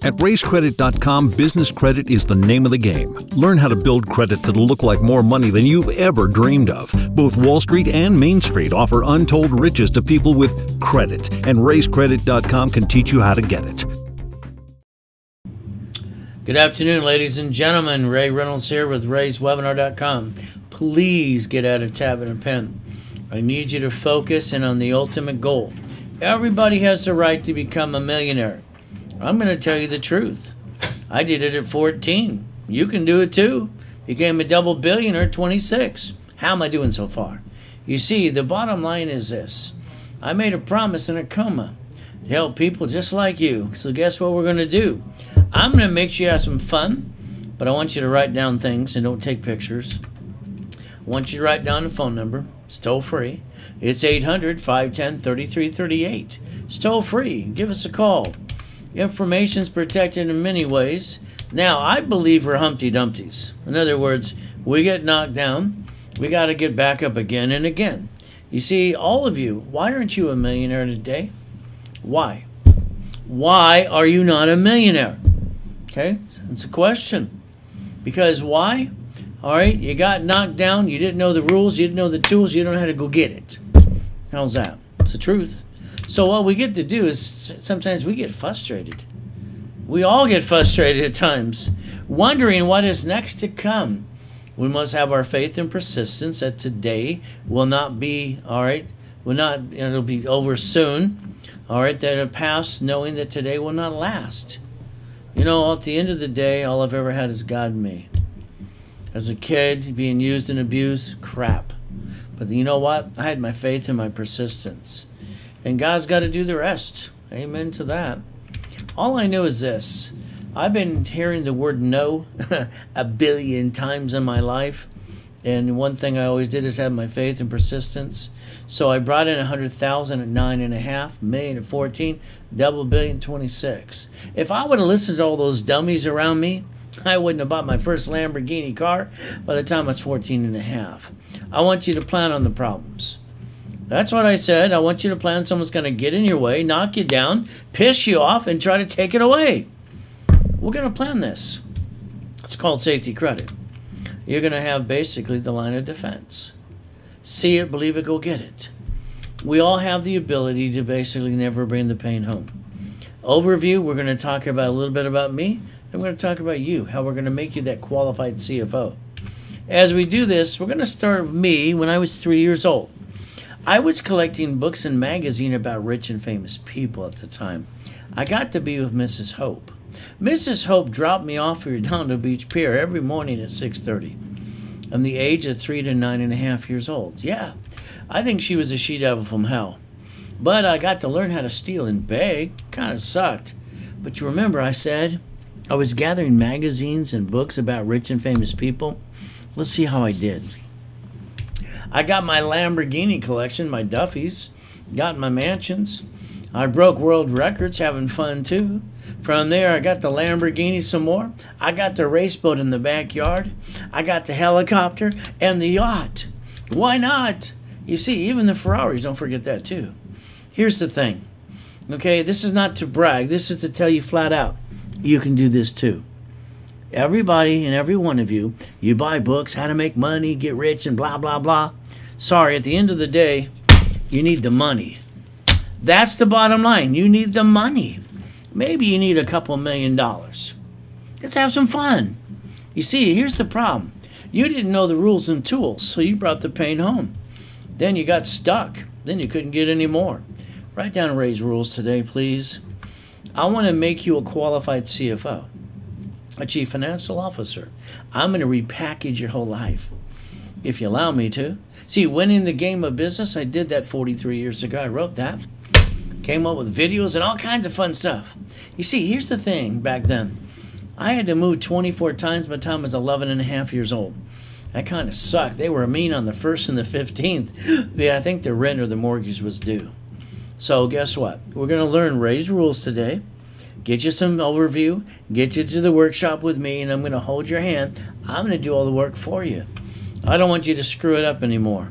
At RaiseCredit.com, business credit is the name of the game. Learn how to build credit that'll look like more money than you've ever dreamed of. Both Wall Street and Main Street offer untold riches to people with credit, and RaiseCredit.com can teach you how to get it. Good afternoon, ladies and gentlemen. Ray Reynolds here with RaisWebinar.com. Please get out a tab and a pen. I need you to focus in on the ultimate goal. Everybody has the right to become a millionaire. I'm going to tell you the truth. I did it at 14. You can do it too. Became a double billionaire at 26. How am I doing so far? You see, the bottom line is this. I made a promise in a coma to help people just like you. So guess what we're going to do? I'm going to make sure you have some fun, but I want you to write down things and don't take pictures. I want you to write down a phone number. It's toll free. It's 800-510-3338. It's toll free. Give us a call. Information's protected in many ways. Now, I believe we're Humpty Dumptys. In other words, we get knocked down. We got to get back up again and again. You see, all of you, why aren't you a millionaire today? Why? Why are you not a millionaire? Okay, it's a question. Because why? All right, you got knocked down, you didn't know the rules, you didn't know the tools, you don't know how to go get it. How's that? It's the truth. So what we get to do is sometimes we get frustrated. We all get frustrated at times, wondering what is next to come. We must have our faith and persistence that today will not be, all right, it'll be over soon. All right, that it'll pass knowing that today will not last. You know, at the end of the day, all I've ever had is God and me. As a kid, being used and abused, crap. But you know what? I had my faith and my persistence. And God's got to do the rest. Amen to that. All I know is this. I've been hearing the word no a billion times in my life. And one thing I always did is have my faith and persistence. So I brought in 100,000 at 9.5, million at 14, double billion 26. If I would have listened to all those dummies around me, I wouldn't have bought my first Lamborghini car by the time I was 14.5. I want you to plan on the problems. That's what I said. I want you to plan someone's going to get in your way, knock you down, piss you off, and try to take it away. We're going to plan this. It's called safety credit. You're going to have basically the line of defense. See it, believe it, go get it. We all have the ability to basically never bring the pain home. Overview, we're going to talk about a little bit about me, and we're going to talk about you, how we're going to make you that qualified CFO. As we do this, we're going to start with me when I was 3 years old. I was collecting books and magazines about rich and famous people at the time. I got to be with Mrs. Hope. Mrs. Hope dropped me off here down to Beach Pier every morning at 6:30. I'm the age of 3 to 9.5 years old. Yeah, I think she was a she-devil from hell. But I got to learn how to steal and beg. Kind of sucked. But you remember I said I was gathering magazines and books about rich and famous people? Let's see how I did. I got my Lamborghini collection, my Duffys, got my mansions. I broke world records, having fun too. From there, I got the Lamborghini some more. I got the race boat in the backyard. I got the helicopter and the yacht. Why not? You see, even the Ferraris, don't forget that too. Here's the thing. Okay, this is not to brag. This is to tell you flat out, you can do this too. Everybody and every one of you, you buy books, how to make money, get rich, and blah, blah, blah. Sorry, at the end of the day, you need the money. That's the bottom line. You need the money. Maybe you need a couple $1 million. Let's have some fun. You see, here's the problem. You didn't know the rules and tools, so you brought the pain home. Then you got stuck. Then you couldn't get any more. Write down Ray's rules today, please. I want to make you a qualified CFO, a Chief Financial Officer. I'm going to repackage your whole life, if you allow me to. See, winning the game of business, I did that 43 years ago. I wrote that. Came up with videos and all kinds of fun stuff. You see, here's the thing back then. I had to move 24 times by the time I was 11.5 years old. That kind of sucked. They were mean on the 1st and the 15th. Yeah, I think the rent or the mortgage was due. So guess what? We're going to learn Ray's rules today. Get you some overview. Get you to the workshop with me, and I'm going to hold your hand. I'm going to do all the work for you. I don't want you to screw it up anymore.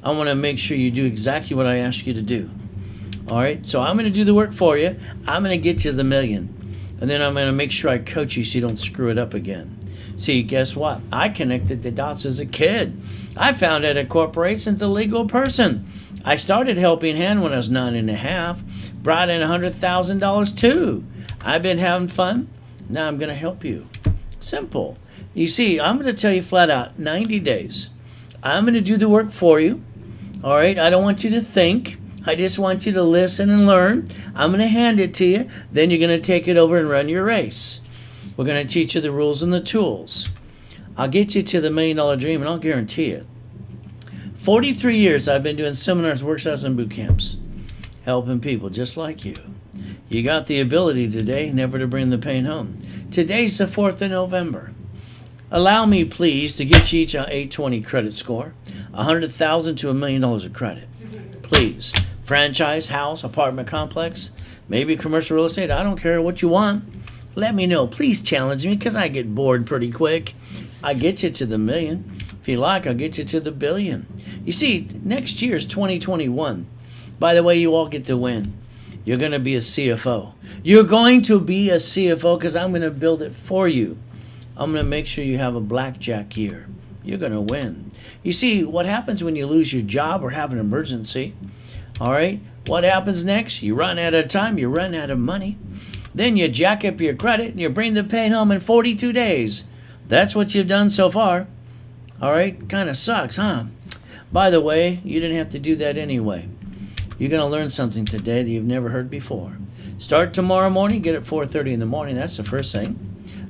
I want to make sure you do exactly what I ask you to do. All right? So I'm going to do the work for you. I'm going to get you the $1 million. And then I'm going to make sure I coach you so you don't screw it up again. See, guess what? I connected the dots as a kid. I found out a corporation's a legal person. I started Helping Hand when I was 9.5. Brought in $100,000 too. I've been having fun. Now I'm going to help you. Simple. You see, I'm going to tell you flat out, 90 days. I'm going to do the work for you. All right? I don't want you to think. I just want you to listen and learn. I'm going to hand it to you. Then you're going to take it over and run your race. We're going to teach you the rules and the tools. I'll get you to the $1 million dream, and I'll guarantee it. 43 years I've been doing seminars, workshops, and boot camps, helping people just like you. You got the ability today never to bring the pain home. Today's the 4th of November. Allow me, please, to get you each an 820 credit score, $100,000 to $1 million of credit. Please. Franchise, house, apartment complex, maybe commercial real estate. I don't care what you want. Let me know. Please challenge me because I get bored pretty quick. I get you to the $1 million. If you like, I'll get you to the $1 billion. You see, next year's 2021. By the way, you all get to win. You're going to be a CFO. You're going to be a CFO because I'm going to build it for you. I'm going to make sure you have a blackjack year. You're going to win. You see, what happens when you lose your job or have an emergency? All right, what happens next? You run out of time, you run out of money. Then you jack up your credit and you bring the pain home in 42 days. That's what you've done so far. All right, kind of sucks, huh? By the way, you didn't have to do that anyway. You're going to learn something today that you've never heard before. Start tomorrow morning, get at 4:30 in the morning. That's the first thing.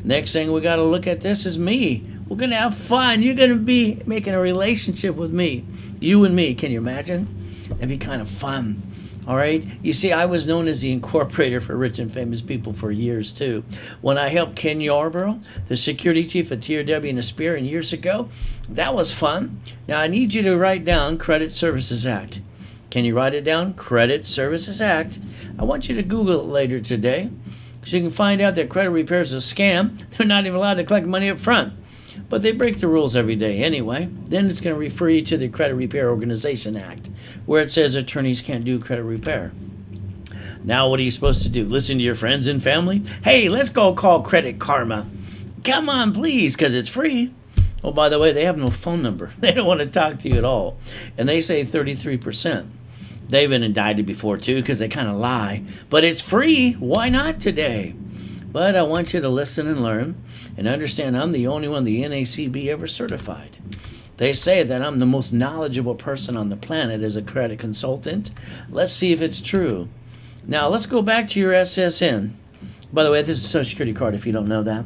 Next thing we got to look at this is me. We're going to have fun. You're going to be making a relationship with me. You and me. Can you imagine? That'd be kind of fun. All right? You see, I was known as the incorporator for rich and famous people for years, too. When I helped Ken Yarborough, the security chief at TRW and Aspirin years ago, that was fun. Now, I need you to write down Credit Services Act. Can you write it down? Credit Services Act. I want you to Google it later today so you can find out that credit repair is a scam. They're not even allowed to collect money up front. But they break the rules every day anyway. Then it's going to refer you to the Credit Repair Organization Act, where it says attorneys can't do credit repair. Now what are you supposed to do? Listen to your friends and family? Hey, let's go call Credit Karma. Come on, please, because it's free. Oh, by the way, they have no phone number. They don't want to talk to you at all. And they say 33%. They've been indicted before, too, because they kind of lie. But it's free. Why not today? But I want you to listen and learn and understand I'm the only one the NACB ever certified. They say that I'm the most knowledgeable person on the planet as a credit consultant. Let's see if it's true. Now, let's go back to your SSN. By the way, this is a Social Security card if you don't know that.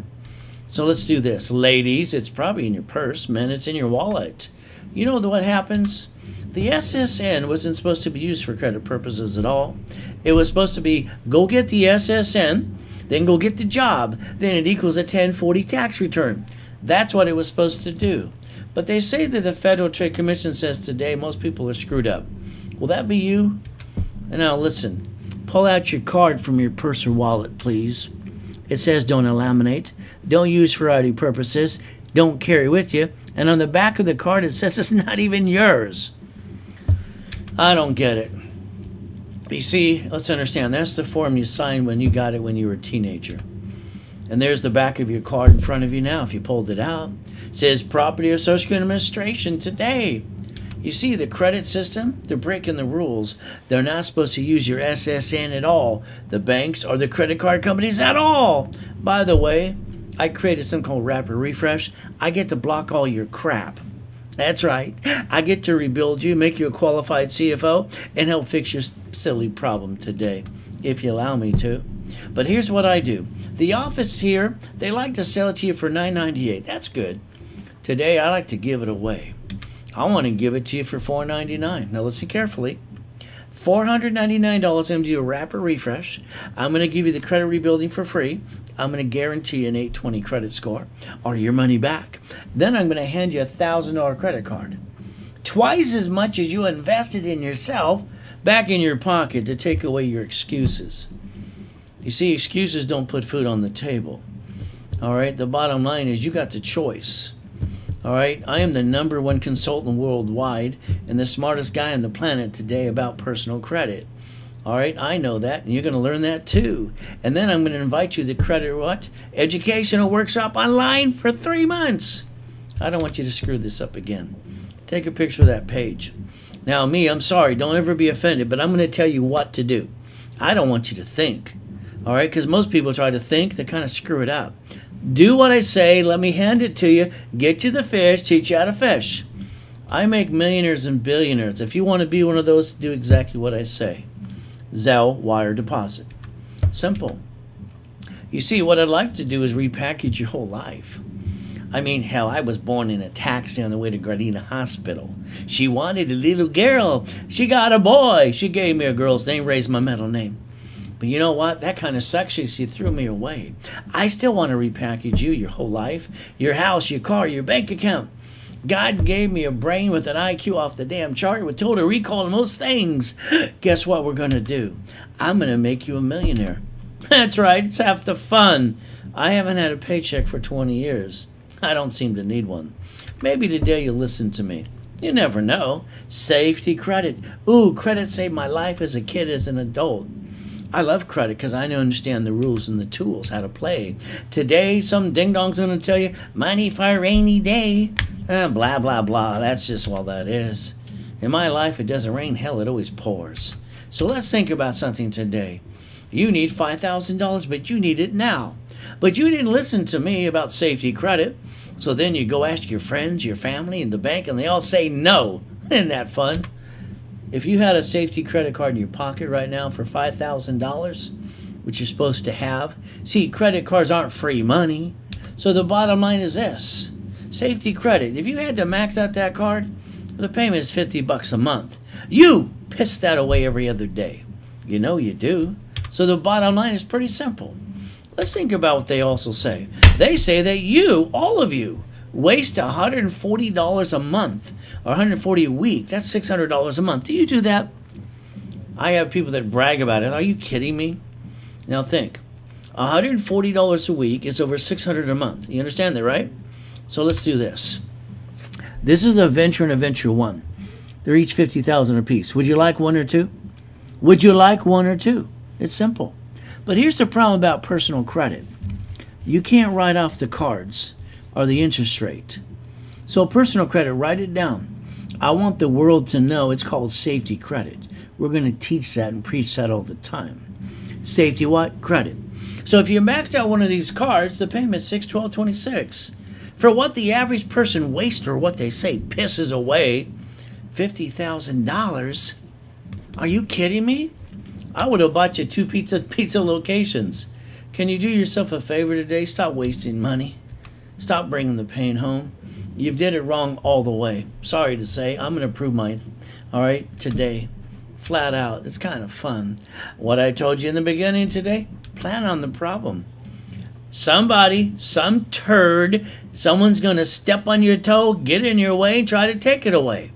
So let's do this. Ladies, it's probably in your purse. Men, it's in your wallet. You know what happens? The SSN wasn't supposed to be used for credit purposes at all. It was supposed to be, go get the SSN, then go get the job, then it equals a 1040 tax return. That's what it was supposed to do. But they say that the Federal Trade Commission says today most people are screwed up. Will that be you? And now listen, pull out your card from your purse or wallet, please. It says don't laminate, don't use for ID purposes, don't carry with you, and on the back of the card it says it's not even yours. I don't get it. You see, let's understand, that's the form you signed when you got it when you were a teenager. And there's the back of your card in front of you now if you pulled it out. It says Property of Social Security Administration today. You see, the credit system, they're breaking the rules. They're not supposed to use your SSN at all. The banks or the credit card companies at all. By the way, I created something called Rapid Refresh. I get to block all your crap. That's right. I get to rebuild you, make you a qualified CFO, and help fix your silly problem today, if you allow me to. But here's what I do. The office here, they like to sell it to you for $9.98. That's good. Today, I like to give it away. I want to give it to you for $4.99. Now, listen carefully. $499, I'm going to do a Rapid Refresh. I'm going to give you the credit rebuilding for free. I'm going to guarantee an 820 credit score or your money back. Then I'm going to hand you a $1,000 credit card. Twice as much as you invested in yourself back in your pocket to take away your excuses. You see, excuses don't put food on the table. All right, the bottom line is you got the choice. All right, I am the #1 consultant worldwide and the smartest guy on the planet today about personal credit. All right, I know that, and you're going to learn that too. And then I'm going to invite you to credit what? Educational workshop online for 3 months. I don't want you to screw this up again. Take a picture of that page. Now, I'm sorry, don't ever be offended, but I'm going to tell you what to do. I don't want you to think. All right, because most people try to think, they kind of screw it up. Do what I say, let me hand it to you, get you the fish, teach you how to fish. I make millionaires and billionaires. If you want to be one of those, do exactly what I say. Zelle, wire, deposit. Simple. You see, what I'd like to do is repackage your whole life. I mean, hell, I was born in a taxi on the way to Gardena Hospital. She wanted a little girl. She got a boy. She gave me a girl's name, raised my middle name. But you know what? That kind of sucks. She threw me away. I still want to repackage you, your whole life, your house, your car, your bank account. God gave me a brain with an IQ off the damn chart with total recall and most things. Guess what we're going to do? I'm going to make you a millionaire. That's right. It's half the fun. I haven't had a paycheck for 20 years. I don't seem to need one. Maybe today you'll listen to me. You never know. Safety credit. Ooh, credit saved my life as a kid, as an adult. I love credit because I understand the rules and the tools, how to play. Today, some ding-dong's going to tell you, money for a rainy day. Blah, blah, blah. That's just all that is. In my life, it doesn't rain. Hell, it always pours. So let's think about something today. You need $5,000, but you need it now. But you didn't listen to me about safety credit. So then you go ask your friends, your family, and the bank, and they all say no. Isn't that fun? If you had a safety credit card in your pocket right now for $5,000, which you're supposed to have, see, credit cards aren't free money. So the bottom line is this. Safety credit, if you had to max out that card, the payment is $50 a month. You piss that away every other day. You know you do. So the bottom line is pretty simple. Let's think about what they also say. They say that you, all of you, waste $140 a month or $140 a week. That's $600 a month. Do you do that? I have people that brag about it. Are you kidding me? Now think. $140 a week is over $600 a month. You understand that, right? So let's do this. This is a venture and a venture one. They're each $50,000 apiece. Would you like one or two? Would you like one or two? It's simple. But here's the problem about personal credit. You can't write off the cards or the interest rate. So personal credit, write it down. I want the world to know it's called safety credit. We're going to teach that and preach that all the time. Safety what? Credit. So if you maxed out one of these cards, the payment is $6, $12, $26. For what the average person wastes, or what they say pisses away, $50,000. Are you kidding me? I would have bought you 2 pizza locations. Can you do yourself a favor today? Stop wasting money. Stop bringing the pain home. You did it wrong all the way. Sorry to say, I'm going to prove mine, all right, today. Flat out. It's kind of fun. What I told you in the beginning today, plan on the problem. Somebody, some turd, someone's going to step on your toe, get in your way, and try to take it away.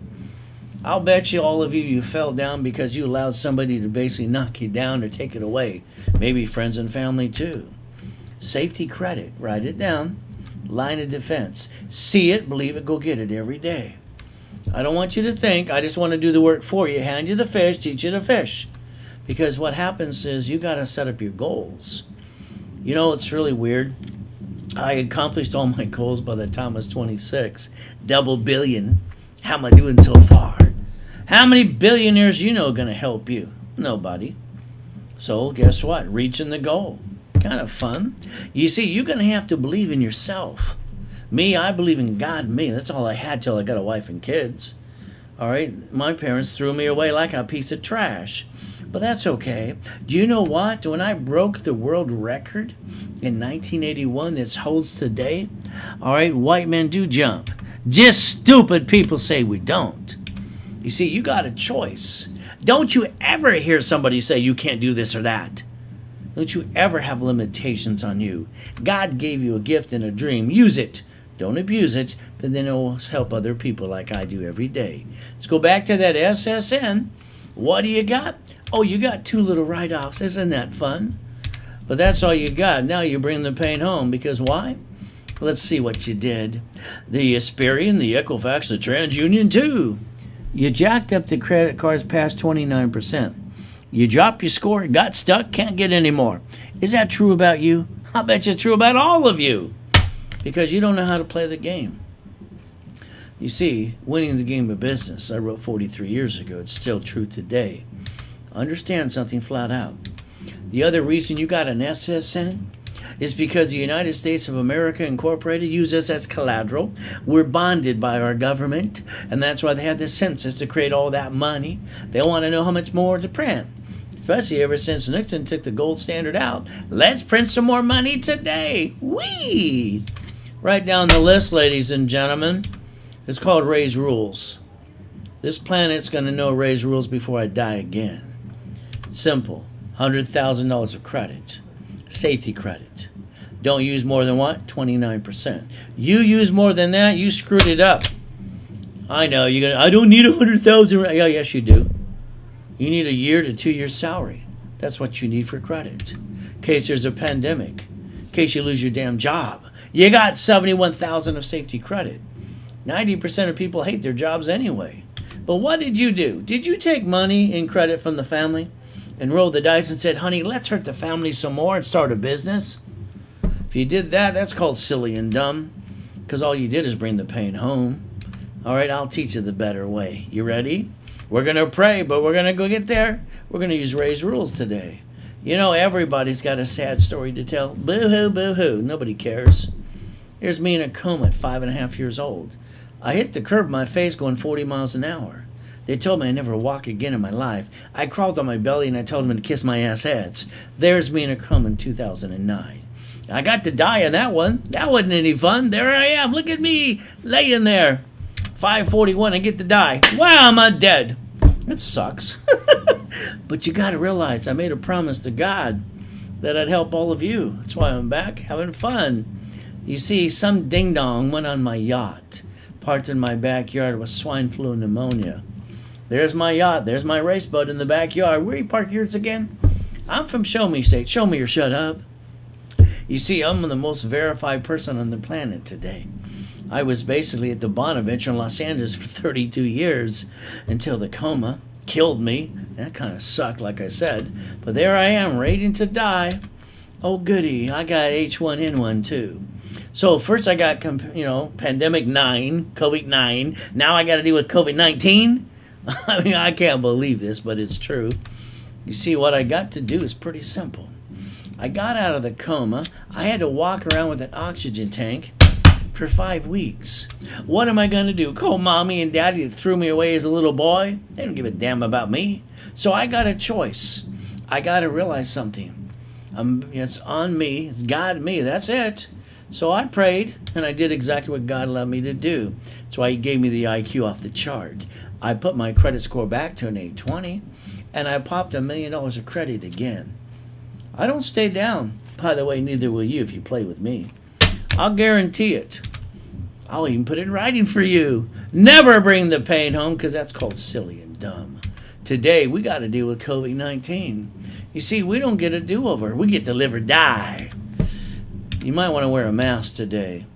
I'll bet you all of you fell down because you allowed somebody to basically knock you down or take it away. Maybe friends and family too. Safety credit. Write it down. Line of defense. See it, believe it, go get it every day. I don't want you to think. I just want to do the work for you. Hand you the fish, teach you to fish. Because what happens is you got to set up your goals. You know, it's really weird. I accomplished all my goals by the time I was 26. Double billion. How am I doing so far? How many billionaires you know are going to help you? Nobody. So guess what? Reaching the goal. Kind of fun. You see, you're going to have to believe in yourself. Me, I believe in God. Me, that's all I had till I got a wife and kids. All right? My parents threw me away like a piece of trash. But that's okay. Do you know what? When I broke the world record in 1981 that holds today, all right, white men do jump. Just stupid people say we don't. You see, you got a choice. Don't you ever hear somebody say you can't do this or that. Don't you ever have limitations on you. God gave you a gift and a dream. Use it. Don't abuse it, but then it will help other people like I do every day. Let's go back to that SSN. What do you got? Oh, you got 2 little write-offs. Isn't that fun? But that's all you got. Now you bring the pain home. Because why? Let's see what you did. The Asperian, the Equifax, the TransUnion too. You jacked up the credit cards past 29%. You drop your score, got stuck, can't get any more. Is that true about you? I bet you it's true about all of you. Because you don't know how to play the game. You see, winning the game of business, I wrote 43 years ago. It's still true today. Understand something flat out. The other reason you got an SSN is because the United States of America Incorporated uses us as collateral. We're bonded by our government, and that's why they have the census to create all that money. They want to know how much more to print, especially ever since Nixon took the gold standard out. Let's print some more money today. Whee! Write down the list, ladies and gentlemen. It's called Ray's Rules. This planet's going to know Ray's Rules before I die again. Simple. $100,000 of credit. Safety credit. Don't use more than what? 29%. You use more than that, you screwed it up. I know, I don't need 100,000. Yeah, yes you do. You need a year to 2 years salary. That's what you need for credit. In case there's a pandemic. In case you lose your damn job. You got 71,000 of safety credit. 90% of people hate their jobs anyway. But what did you do? Did you take money in credit from the family and roll the dice and said, honey, let's hurt the family some more and start a business? If you did that, that's called silly and dumb, because all you did is bring the pain home. All right, I'll teach you the better way. You ready? We're going to pray, but we're going to go get there. We're going to use Ray's Rules today. You know, everybody's got a sad story to tell. Boo-hoo, boo-hoo. Nobody cares. Here's me in a coma at 5.5 years old. I hit the curb in my face going 40 miles an hour. They told me I'd never walk again in my life. I crawled on my belly and I told them to kiss my ass heads. There's me in a coma in 2009. I got to die in that one. That wasn't any fun. There I am. Look at me laying there. 5:41, I get to die. Wow, I'm dead. It sucks. But you got to realize I made a promise to God that I'd help all of you. That's why I'm back having fun. You see, some ding-dong went on my yacht, parked in my backyard with swine flu and pneumonia. There's my yacht. There's my race boat in the backyard. Where you park yours again? I'm from Show Me State. Show me or shut up. You see, I'm the most verified person on the planet today. I was basically at the Bonaventure in Los Angeles for 32 years until the coma killed me. That kind of sucked, like I said. But there I am, waiting to die. Oh, goody. I got H1N1 too. So first I got, pandemic 9, COVID 9. Now I got to deal with COVID-19. I mean, I can't believe this, but it's true. You see, what I got to do is pretty simple. I got out of the coma. I had to walk around with an oxygen tank for 5 weeks. What am I going to do? Call mommy and daddy that threw me away as a little boy? They don't give a damn about me. So I got a choice. I got to realize something. It's on me. It's God and me. That's it. So I prayed, and I did exactly what God allowed me to do. That's why He gave me the IQ off the chart. I put my credit score back to an 820, and I popped $1 million of credit again. I don't stay down. By the way, neither will you if you play with me. I'll guarantee it. I'll even put it in writing for you. Never bring the pain home, because that's called silly and dumb. Today, we got to deal with COVID-19. You see, we don't get a do-over. We get to live or die. You might want to wear a mask today.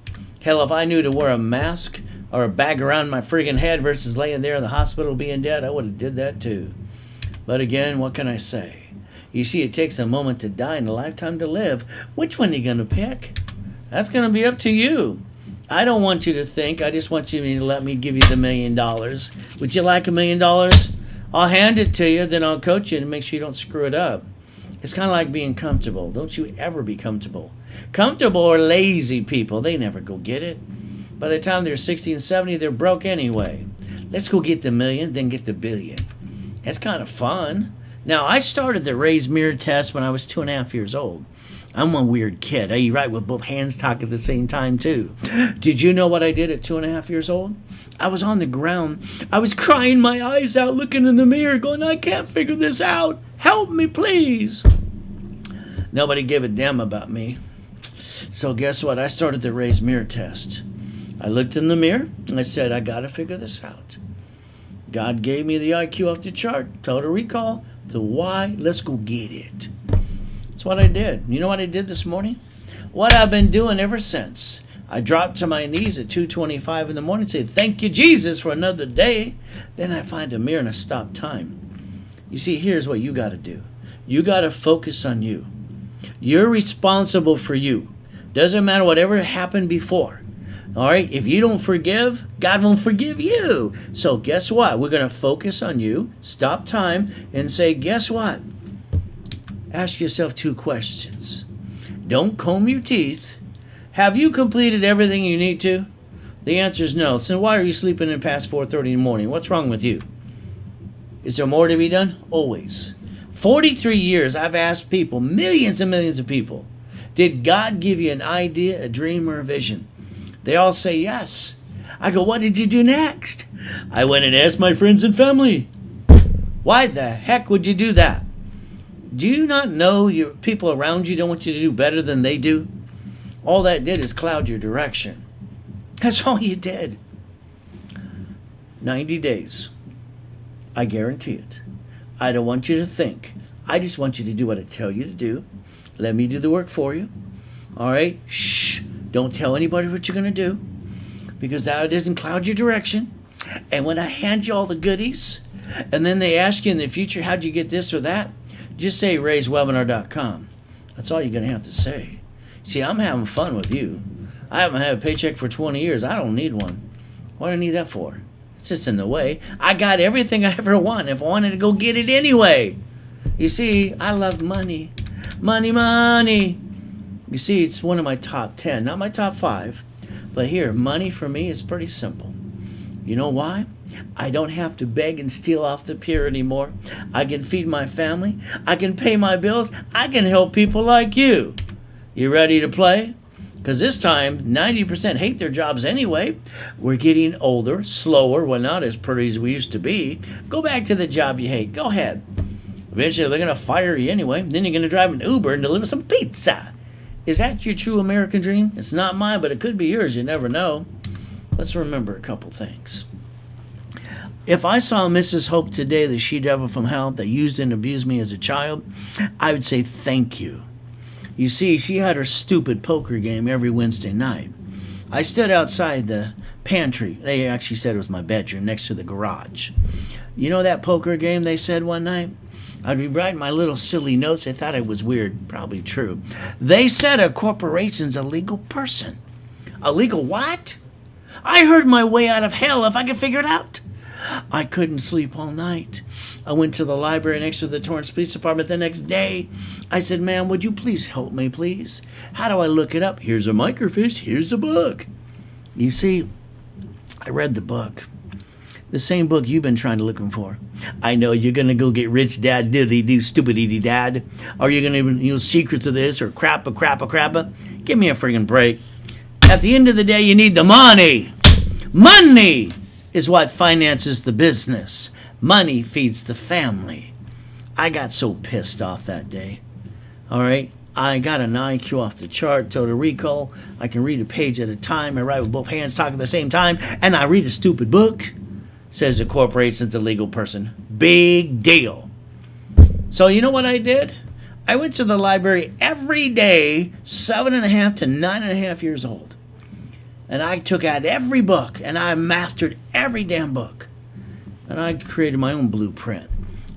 Hell, if I knew to wear a mask or a bag around my friggin' head versus laying there in the hospital being dead, I would have did that too. But again, what can I say? You see, it takes a moment to die and a lifetime to live. Which one are you going to pick? That's going to be up to you. I don't want you to think. I just want you to let me give you the $1 million. Would you like $1 million? I'll hand it to you, then I'll coach you and make sure you don't screw it up. It's kind of like being comfortable. Don't you ever be comfortable. Comfortable are lazy people. They never go get it. By the time they're 60 and 70, they're broke anyway. Let's go get the $1 million, then get the $1 billion. That's kind of fun. Now, I started the raised mirror test when I was 2.5 years old. I'm a weird kid. I write with both hands, talk at the same time, too. Did you know what I did at 2.5 years old? I was on the ground. I was crying my eyes out, looking in the mirror, going, I can't figure this out. Help me, please. Nobody gave a damn about me. So guess what? I started the raised mirror test. I looked in the mirror, and I said, I got to figure this out. God gave me the IQ off the chart, total recall, to why, let's go get it. That's what I did. You know what I did this morning? What I've been doing ever since. I dropped to my knees at 2:25 in the morning and said, thank you, Jesus, for another day. Then I find a mirror and I stop time. You see, here's what you got to do. You got to focus on you. You're responsible for you. Doesn't matter whatever happened before. All right? If you don't forgive, God won't forgive you. So guess what? We're going to focus on you, stop time, and say, guess what? Ask yourself 2 questions. Don't comb your teeth. Have you completed everything you need to? The answer is no. So why are you sleeping in past 4:30 in the morning? What's wrong with you? Is there more to be done? Always. 43 years I've asked people, millions and millions of people, did God give you an idea, a dream, or a vision? They all say yes. I go, what did you do next? I went and asked my friends and family. Why the heck would you do that? Do you not know your people around you don't want you to do better than they do? All that did is cloud your direction. That's all you did. 90 days. I guarantee it. I don't want you to think. I just want you to do what I tell you to do. Let me do the work for you. All right? Shh. Don't tell anybody what you're going to do, because that doesn't cloud your direction. And when I hand you all the goodies, and then they ask you in the future, how'd you get this or that? Just say raiswebinar.com. That's all you're going to have to say. See, I'm having fun with you. I haven't had a paycheck for 20 years. I don't need one. What do I need that for? It's just in the way. I got everything I ever want if I wanted to go get it anyway. You see, I love money. Money, money. You see, it's one of my top 10, not my top 5. But here, money for me is pretty simple. You know why? I don't have to beg and steal off the pier anymore. I can feed my family. I can pay my bills. I can help people like you. You ready to play? Because this time, 90% hate their jobs anyway. We're getting older, slower. We're not as pretty as we used to be. Go back to the job you hate. Go ahead. Eventually, they're going to fire you anyway. Then you're going to drive an Uber and deliver some pizza. Is that your true American dream? It's not mine, but it could be yours. You never know. Let's remember a couple things. If I saw Mrs. Hope today, the she-devil from hell that used and abused me as a child, I would say thank you. You see, she had her stupid poker game every Wednesday night. I stood outside the pantry. They actually said it was my bedroom next to the garage. You know that poker game they said one night? I'd be writing my little silly notes. They thought I was weird. Probably true. They said a corporation's a legal person. A legal what? I heard my way out of hell if I could figure it out. I couldn't sleep all night. I went to the library next to the Torrance Police Department the next day. I said, ma'am, would you please help me, please? How do I look it up? Here's a microfiche. Here's a book. You see, I read the book. The same book you've been trying to looking for. I know you're going to go get rich dad, diddly-doo, stupidity dad. Or you're going to secrets of this or crappa. Give me a friggin' break. At the end of the day, you need the money. Money is what finances the business. Money feeds the family. I got so pissed off that day. All right? I got an IQ off the chart, total recall. I can read a page at a time. I write with both hands, talk at the same time. And I read a stupid book. Says the corporation's a legal person. Big deal. So you know what I did? I went to the library every day, 7.5 to 9.5 years old. And I took out every book, and I mastered every damn book. And I created my own blueprint.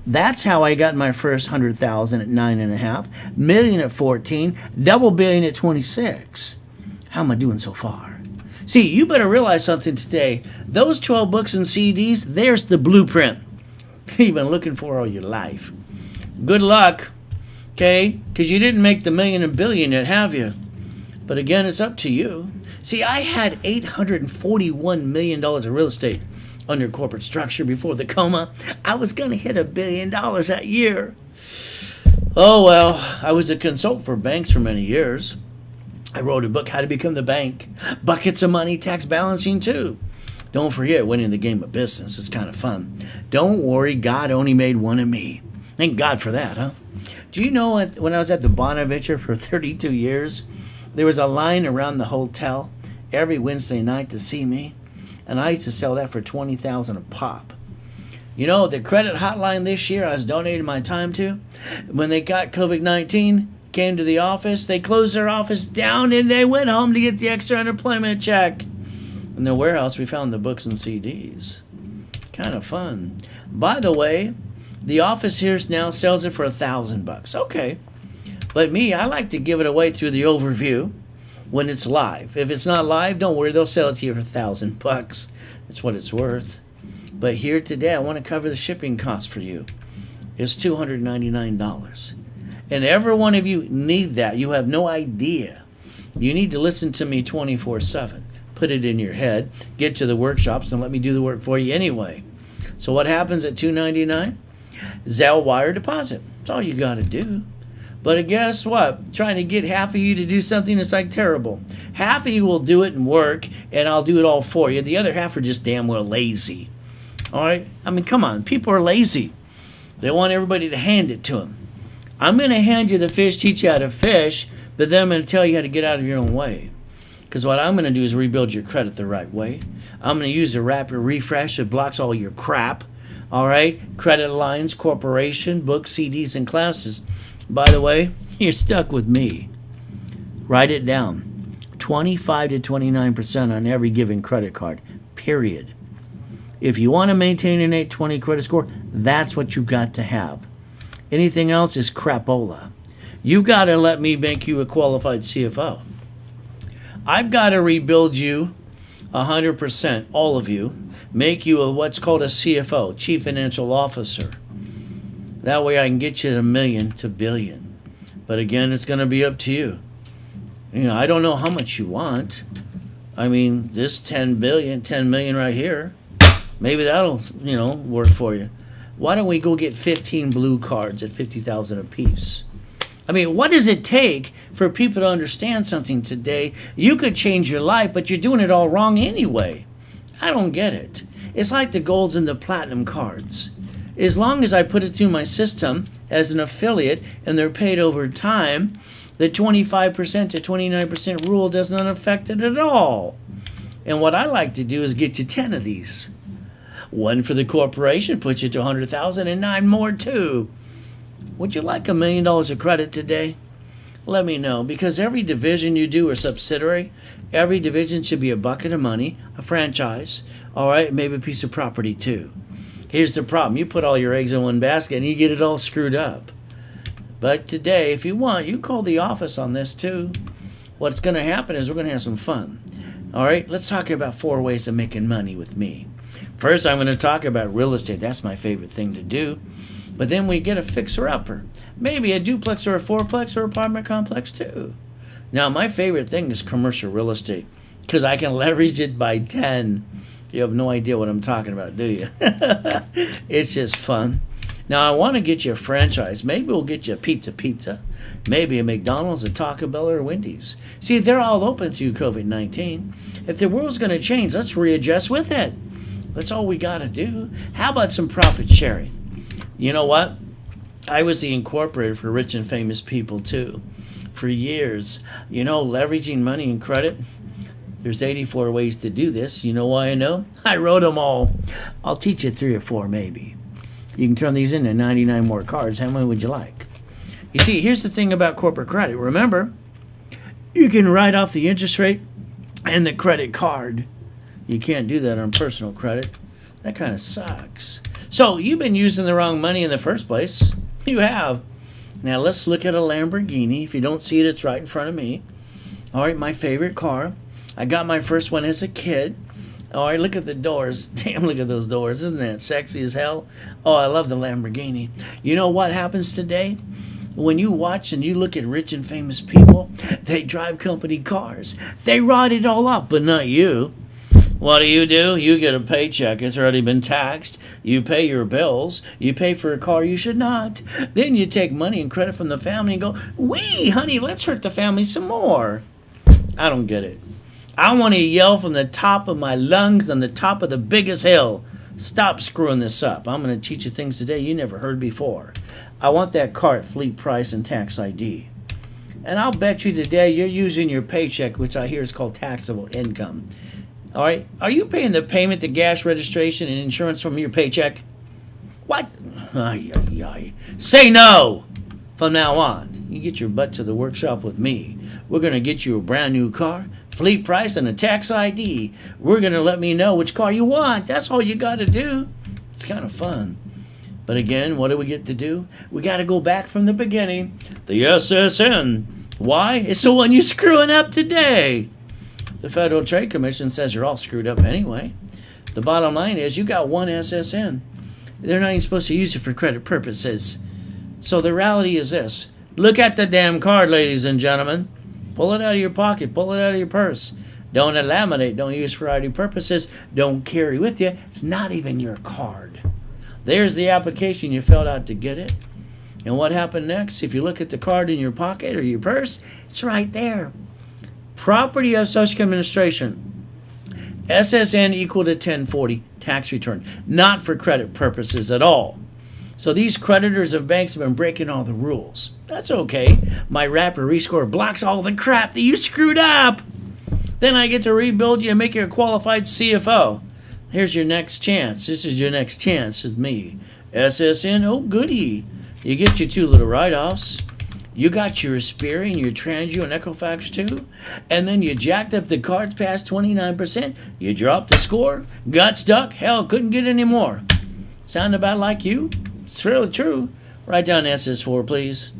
That's how I got my first 100,000 at 9.5, million at 14, double billion at 26. How am I doing so far? See, you better realize something today. Those 12 books and CDs, there's the blueprint you've been looking for all your life. Good luck, okay? Because you didn't make the million and billion yet, have you? But again, it's up to you. See, I had $841 million of real estate under corporate structure before the coma. I was going to hit $1 billion that year. Oh, well, I was a consultant for banks for many years. I wrote a book, How to Become the Bank. Buckets of money, tax balancing too. Don't forget winning the game of business. It's kind of fun. Don't worry, God only made one of me. Thank God for that, huh? Do you know when I was at the Bonaventure for 32 years, there was a line around the hotel every Wednesday night to see me, and I used to sell that for $20,000 a pop. You know, the credit hotline this year I was donating my time to, when they got COVID-19, came to the office, they closed their office down, and they went home to get the extra unemployment check. In the warehouse, we found the books and CDs. Kind of fun. By the way, The office here now sells it for $1,000. Okay. But me, I like to give it away through the overview when it's live. If it's not live, don't worry, they'll sell it to you for $1,000. That's what it's worth. But here today, I want to cover the shipping cost for you. It's $299. And every one of you need that. You have no idea. You need to listen to me 24/7. Put it in your head. Get to the workshops and let me do the work for you anyway. So what happens at $299? Zelle wire deposit. That's all you got to do. But guess what? Trying to get half of you to do something is like terrible. Half of you will do it and work, and I'll do it all for you. The other half are just damn well lazy. All right? I mean, come on. People are lazy. They want everybody to hand it to them. I'm going to hand you the fish, teach you how to fish, but then I'm going to tell you how to get out of your own way. Because what I'm going to do is rebuild your credit the right way. I'm going to use the rapid refresh that blocks all your crap. All right? Credit lines, corporation, books, CDs, and classes. By the way, you're stuck with me. Write it down. 25 to 29% on every given credit card. Period. If you want to maintain an 820 credit score, that's what you've got to have. Anything else is crapola. You got to let me make you a qualified CFO. I've got to rebuild you 100%, all of you, make you what's called a CFO, Chief Financial Officer. That way I can get you to $1 million to $1 billion. But again, it's going to be up to you. You know, I don't know how much you want. I mean, this $10 million right here, maybe that'll, work for you. Why don't we go get 15 blue cards at $50,000 apiece? I mean, what does it take for people to understand something today? You could change your life, but you're doing it all wrong anyway. I don't get it. It's like the golds and the platinum cards. As long as I put it through my system as an affiliate and they're paid over time, the 25% to 29% rule does not affect it at all. And what I like to do is get you 10 of these. One for the corporation, puts you to $100,000, and 9 more too. Would you like $1 million of credit today? Let me know, because every division you do or subsidiary, every division should be a bucket of money, a franchise, all right, maybe a piece of property too. Here's the problem. You put all your eggs in one basket and you get it all screwed up. But today, if you want, you call the office on this too. What's going to happen is we're going to have some fun. All right, let's talk about 4 ways of making money with me. First, I'm going to talk about real estate. That's my favorite thing to do. But then we get a fixer-upper. Maybe a duplex or a fourplex or apartment complex too. Now, my favorite thing is commercial real estate because I can leverage it by 10. You have no idea what I'm talking about, do you? It's just fun. Now, I want to get you a franchise. Maybe we'll get you a Pizza. Maybe a McDonald's, a Taco Bell, or a Wendy's. See, they're all open through COVID-19. If the world's going to change, let's readjust with it. That's all we got to do. How about some profit sharing? You know what? I was the incorporator for rich and famous people, too. For years. Leveraging money and credit. There's 84 ways to do this. You know why I know? I wrote them all. I'll teach you 3 or 4 maybe. You can turn these into 99 more cards. How many would you like? You see, here's the thing about corporate credit. Remember, you can write off the interest rate and the credit card. You can't do that on personal credit. That kind of sucks. So you've been using the wrong money in the first place. You have. Now let's look at a Lamborghini. If you don't see it, it's right in front of me. All right, my favorite car. I got my first one as a kid. All right, look at the doors. Damn, look at those doors. Isn't that sexy as hell? Oh, I love the Lamborghini. You know what happens today? When you watch and you look at rich and famous people, they drive company cars. They ride it all up, but not you. What do? You get a paycheck. It's already been taxed. You pay your bills. You pay for a car you should not. Then you take money and credit from the family and go, wee, honey, let's hurt the family some more. I don't get it. I want to yell from the top of my lungs on the top of the biggest hill. Stop screwing this up. I'm going to teach you things today you never heard before. I want that car at fleet price and tax ID. And I'll bet you today you're using your paycheck, which I hear is called taxable income. All right? Are you paying the payment, the gas registration, and insurance from your paycheck? What? Ay, ay, ay. Say no from now on. You get your butt to the workshop with me. We're going to get you a brand new car, fleet price, and a tax ID. We're going to let me know which car you want. That's all you got to do. It's kind of fun. But again, what do we get to do? We got to go back from the beginning. The SSN. Why? It's the one you're screwing up today. The Federal Trade Commission says you're all screwed up anyway. The bottom line is you got one SSN. They're not even supposed to use it for credit purposes. So the reality is this. Look at the damn card, ladies and gentlemen. Pull it out of your pocket. Pull it out of your purse. Don't laminate. Don't use for ID purposes. Don't carry with you. It's not even your card. There's the application you filled out to get it. And what happened next? If you look at the card in your pocket or your purse, it's right there. Property of Social Administration. SSN equal to 1040 tax return. Not for credit purposes at all. So these creditors of banks have been breaking all the rules. That's okay. My Rapid Rescore blocks all the crap that you screwed up. Then I get to rebuild you and make you a qualified CFO. Here's your next chance. This is your next chance with me. SSN, oh goody. You get your 2 little write-offs. You got your Aspirin, your Transio, and Equifax too. And then you jacked up the cards past 29%. You dropped the score, got stuck, hell, couldn't get any more. Sound about like you? It's really true. Write down SS4, please.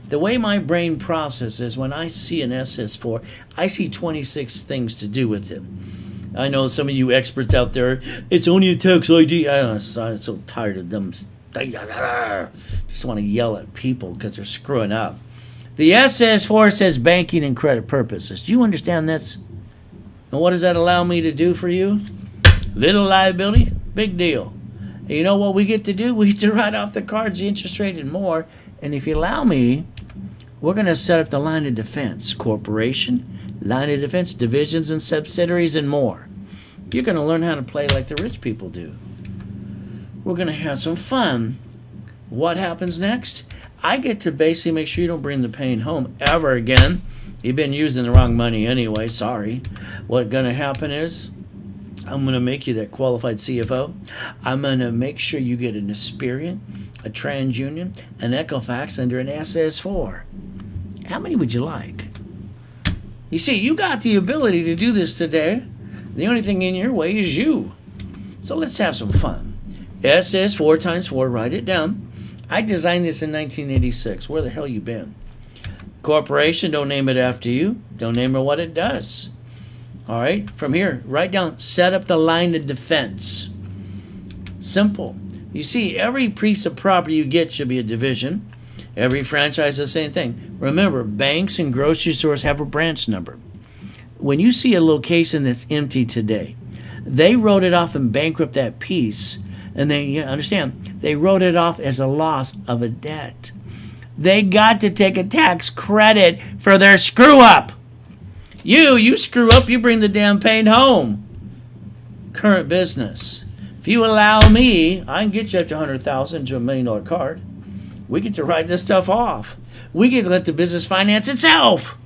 The way my brain processes when I see an SS4, I see 26 things to do with it. I know some of you experts out there, it's only a tax ID. I'm so tired of them. Just want to yell at people because they're screwing up. The SS4 says banking and credit purposes. Do you understand this? And what does that allow me to do for you? Little liability, big deal. And you know what we get to do? We get to write off the cards, the interest rate, and more. And if you allow me, we're going to set up the line of defense. Corporation, line of defense, divisions and subsidiaries, and more. You're going to learn how to play like the rich people do. We're going to have some fun. What happens next? I get to basically make sure you don't bring the pain home ever again. You've been using the wrong money anyway, sorry. What's going to happen is I'm going to make you that qualified CFO. I'm going to make sure you get an Aspirin, a TransUnion, an Equifax under an SS4. How many would you like? You see, you got the ability to do this today. The only thing in your way is you. So let's have some fun. SS4 times 4, write it down. I designed this in 1986. Where the hell you been? Corporation, don't name it after you. Don't name it what it does. All right, from here, write down, set up the line of defense. Simple. You see, every piece of property you get should be a division. Every franchise, the same thing. Remember, banks and grocery stores have a branch number. When you see a location that's empty today, they wrote it off and bankrupt that piece. And they understand, they wrote it off as a loss of a debt. They got to take a tax credit for their screw up. You screw up, you bring the damn pain home. Current business. If you allow me, I can get you up to $100,000 to $1 million card. We get to write this stuff off. We get to let the business finance itself.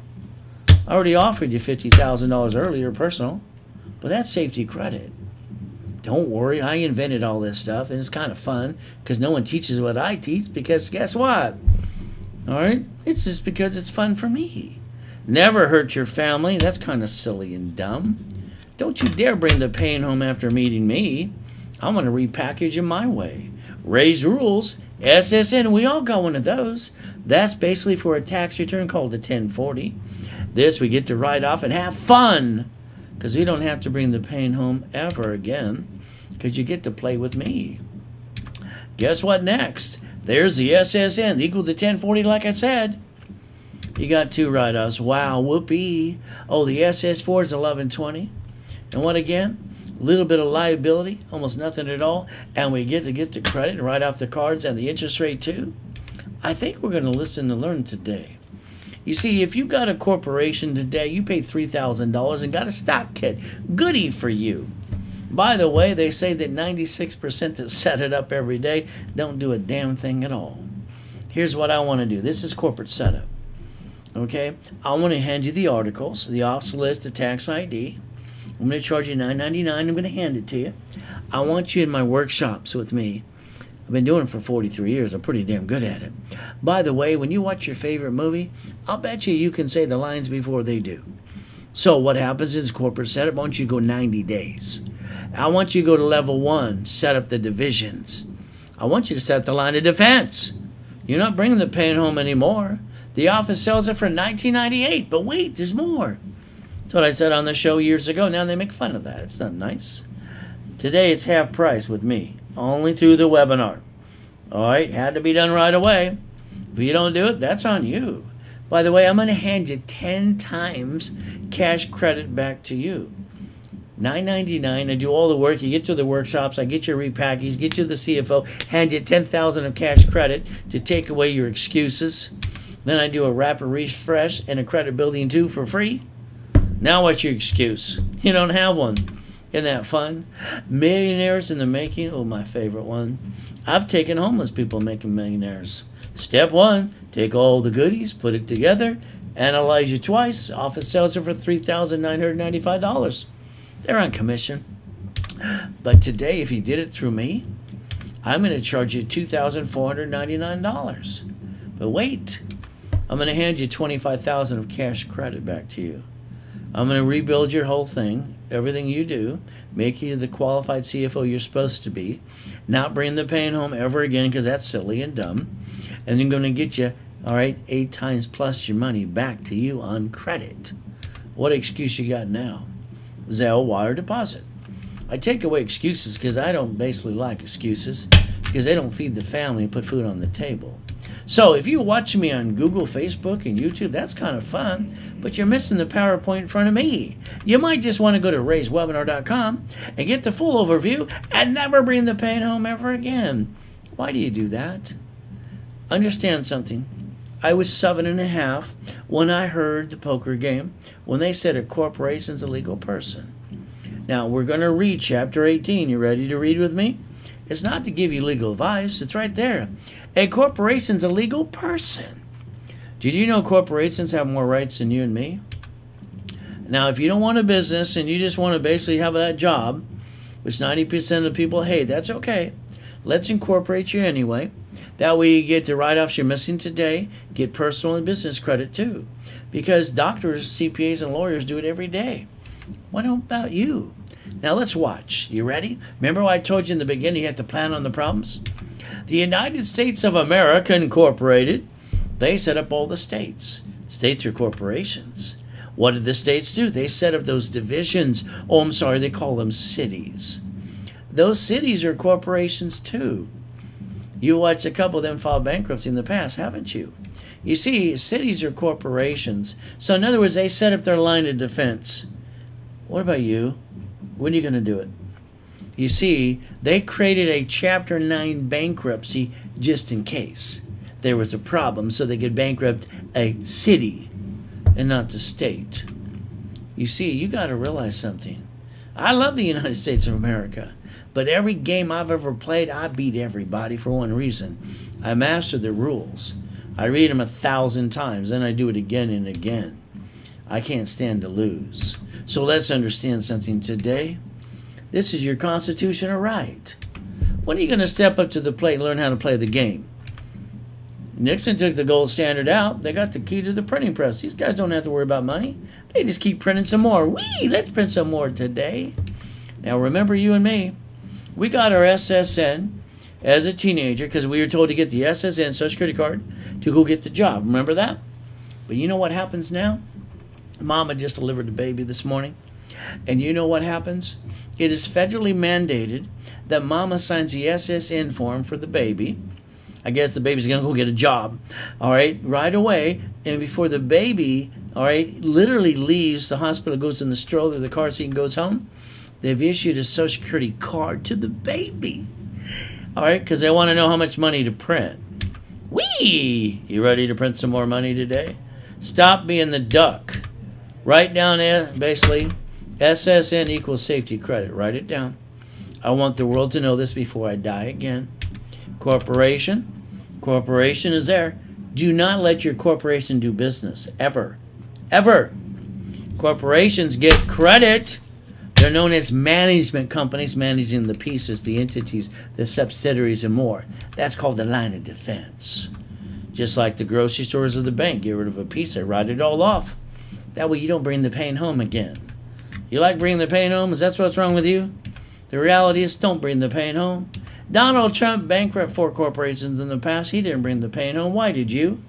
I already offered you $50,000 earlier personal, but that's safety credit. Don't worry, I invented all this stuff, and it's kind of fun because no one teaches what I teach because guess what? All right? It's just because it's fun for me. Never hurt your family. That's kind of silly and dumb. Don't you dare bring the pain home after meeting me. I'm going to repackage it my way. Raise rules. SSN, we all got one of those. That's basically for a tax return called a 1040. This we get to write off and have fun because we don't have to bring the pain home ever again because you get to play with me. Guess what next? There's the SSN equal to 1040 like I said. You got 2 write-offs. Wow, whoopee. Oh, the SS4 is 1120. And what again? A little bit of liability, almost nothing at all. And we get the credit and write off the cards and the interest rate too. I think we're going to listen and learn today. You see, if you got a corporation today, you paid $3,000 and got a stock kit. Goody for you. By the way, they say that 96% that set it up every day don't do a damn thing at all. Here's what I want to do. This is corporate setup. Okay? I want to hand you the articles, the ops list, the tax ID. I'm going to charge you $9.99. I'm going to hand it to you. I want you in my workshops with me. I've been doing it for 43 years. I'm pretty damn good at it. By the way, when you watch your favorite movie, I'll bet you can say the lines before they do. So what happens is corporate setup. I want you to go 90 days. I want you to go to level 1, set up the divisions. I want you to set up the line of defense. You're not bringing the pain home anymore. The office sells it for $19.98, but wait, there's more. That's what I said on the show years ago. Now they make fun of that. It's not nice. Today it's half price with me, only through the webinar. All right, had to be done right away. If you don't do it, that's on you. By the way, I'm going to hand you 10 times cash credit back to you. $9.99. I do all the work. You get to the workshops. I get you repackaged, get you the CFO, hand you $10,000 of cash credit to take away your excuses. Then I do a rapid refresh and a credit building too for free. Now what's your excuse? You don't have one. Isn't that fun? Millionaires in the making. Oh, my favorite one. I've taken homeless people making millionaires. Step 1, take all the goodies, put it together, analyze you twice. Office sells it for $3,995. They're on commission. But today, if you did it through me, I'm going to charge you $2,499. But wait, I'm going to hand you $25,000 of cash credit back to you. I'm going to rebuild your whole thing, everything you do, make you the qualified CFO you're supposed to be, not bring the pain home ever again because that's silly and dumb, and then going to get you, all right, 8 times plus your money back to you on credit. What excuse you got now? Zelle, wire, deposit. I take away excuses because I don't basically like excuses because they don't feed the family and put food on the table. So if you're watching me on Google, Facebook, and YouTube, that's kind of fun, but you're missing the PowerPoint in front of me. You might just want to go to raiswebinar.com and get the full overview and never bring the pain home ever again. Why do you do that? Understand something. I was 7.5 when I heard the poker game when they said a corporation's a legal person. Now, we're going to read chapter 18. You ready to read with me? It's not to give you legal advice. It's right there. A corporation's a legal person. Did you know corporations have more rights than you and me? Now, if you don't want a business and you just want to basically have that job, which 90% of people hate, that's okay. Let's incorporate you anyway. That way you get the write-offs you're missing today, get personal and business credit too. Because doctors, CPAs, and lawyers do it every day. What about you? Now let's watch. You ready? Remember what I told you in the beginning, you have to plan on the problems? The United States of America Incorporated, they set up all the states. States are corporations. What did the states do? They set up those divisions. Oh, I'm sorry, they call them cities. Those cities are corporations too. You watched a couple of them file bankruptcy in the past, haven't you? You see, cities are corporations. So in other words, they set up their line of defense. What about you? When are you going to do it? You see, they created a Chapter 9 bankruptcy just in case there was a problem so they could bankrupt a city and not the state. You see, you got to realize something. I love the United States of America, but every game I've ever played, I beat everybody for one reason. I master the rules. I read them 1,000 times, then I do it again and again. I can't stand to lose. So let's understand something today. This is your constitutional right. When are you going to step up to the plate and learn how to play the game? Nixon took the gold standard out. They got the key to the printing press. These guys don't have to worry about money. They just keep printing some more. Whee! Let's print some more today. Now remember, you and me, we got our SSN as a teenager because we were told to get the SSN, Social Security card, to go get the job. Remember that? But you know what happens now? Mama just delivered the baby this morning. And you know what happens? It is federally mandated that mama signs the SSN form for the baby. I guess the baby's going to go get a job, all right, right away. And before the baby, all right, literally leaves the hospital, goes in the stroller, the car seat, and goes home, they've issued a Social Security card to the baby, all right, because they want to know how much money to print. Whee! You ready to print some more money today? Stop being the duck. Write down there, basically, SSN equals safety credit. Write it down. I want the world to know this before I die again. Corporation. Corporation is there. Do not let your corporation do business. Ever. Ever. Corporations get credit. They're known as management companies, managing the pieces, the entities, the subsidiaries, and more. That's called the line of defense. Just like the grocery stores or the bank. Get rid of a piece, they write it all off. That way you don't bring the pain home again. You like bringing the pain home? Is that what's wrong with you? The reality is, don't bring the pain home. Donald Trump bankrupted 4 corporations in the past. He didn't bring the pain home. Why did you?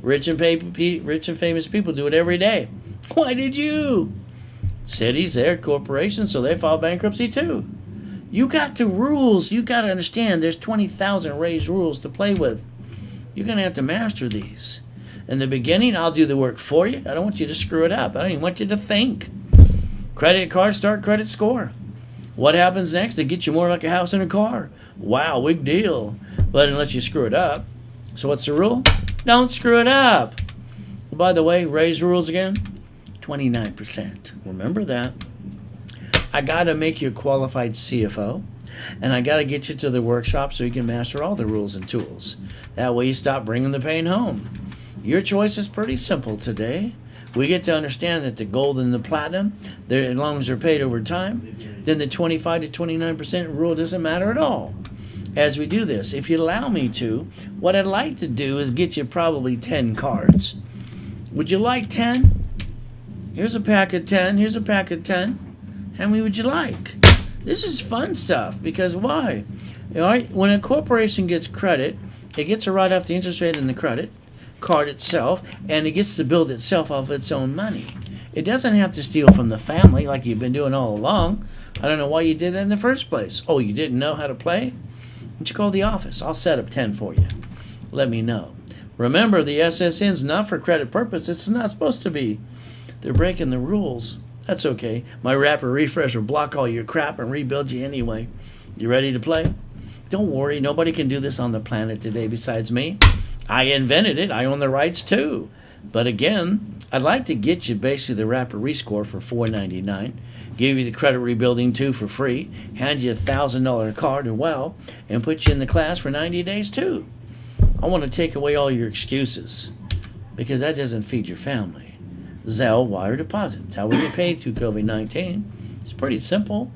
Rich and famous people do it every day. Why did you? Cities, they're corporations, so they file bankruptcy too. You got the rules. You got to understand there's 20,000 raised rules to play with. You're going to have to master these. In the beginning, I'll do the work for you. I don't want you to screw it up. I don't even want you to think. Credit card, start credit score. What happens next? They get you more like a house and a car. Wow, big deal. But unless you screw it up. So what's the rule? Don't screw it up. By the way, raise rules again. 29%. Remember that. I got to make you a qualified CFO. And I got to get you to the workshop so you can master all the rules and tools. That way you stop bringing the pain home. Your choice is pretty simple today. We get to understand that the gold and the platinum, as long as they're paid over time, then the 25 to 29% rule doesn't matter at all. As we do this, if you allow me to, what I'd like to do is get you probably 10 cards. Would you like 10? Here's a pack of 10. Here's a pack of 10. How many would you like? This is fun stuff, because why? All right, when a corporation gets credit, it gets to write off the interest rate in the credit card itself, and it gets to build itself off its own money. It doesn't have to steal from the family like you've been doing all along. I don't know why you did that in the first place. Oh, you didn't know how to play? Why don't you call the office? I'll set up 10 for you. Let me know. Remember, the SSN's not for credit purpose. It's not supposed to be. They're breaking the rules. That's okay. My wrapper refresh will block all your crap and rebuild you anyway. You ready to play? Don't worry, nobody can do this on the planet today besides me. I invented it. I own the rights too. But again, I'd like to get you basically the wrapper rescore for $4.99. Give you the credit rebuilding too for free. Hand you a $1,000 card and put you in the class for 90 days too. I want to take away all your excuses because that doesn't feed your family. Zelle, wire deposit. That's how we get paid through COVID-19. It's pretty simple.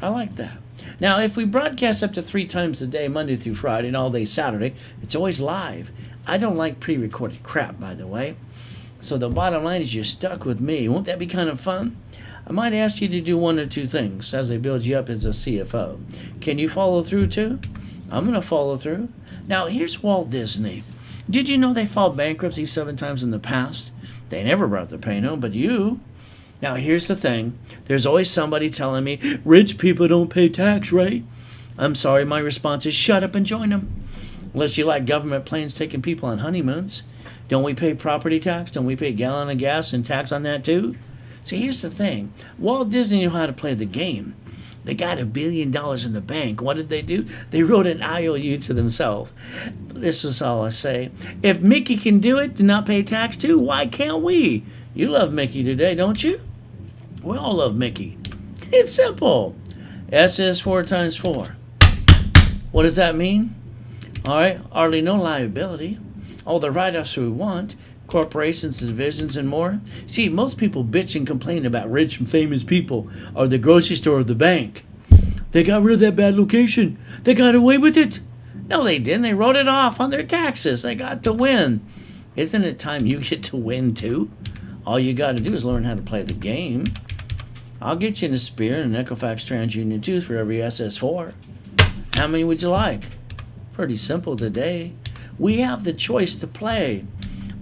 I like that. Now, if we broadcast up to 3 times a day, Monday through Friday, and all day Saturday, it's always live. I don't like pre-recorded crap, by the way. So the bottom line is you're stuck with me. Won't that be kind of fun? I might ask you to do 1 or 2 things as they build you up as a CFO. Can you follow through too? I'm going to follow through. Now, here's Walt Disney. Did you know they filed bankruptcy 7 times in the past? They never brought the pain home, but you. Now, here's the thing. There's always somebody telling me, rich people don't pay tax, right? I'm sorry, my response is shut up and join them. Unless you like government planes taking people on honeymoons. Don't we pay property tax? Don't we pay a gallon of gas and tax on that too? See, here's the thing. Walt Disney knew how to play the game. They got $1 billion in the bank. What did they do? They wrote an IOU to themselves. This is all I say. If Mickey can do it, to not pay tax too, why can't we? You love Mickey today, don't you? We all love Mickey. It's simple. S is 4 times 4. What does that mean? All right, hardly no liability. All the write-offs we want, corporations, divisions, and more. See, most people bitch and complain about rich and famous people or the grocery store or the bank. They got rid of that bad location. They got away with it. No, they didn't. They wrote it off on their taxes. They got to win. Isn't it time you get to win too? All you got to do is learn how to play the game. I'll get you in a Spear and an Equifax TransUnion tooth for every SS4. How many would you like? Pretty simple today. We have the choice to play,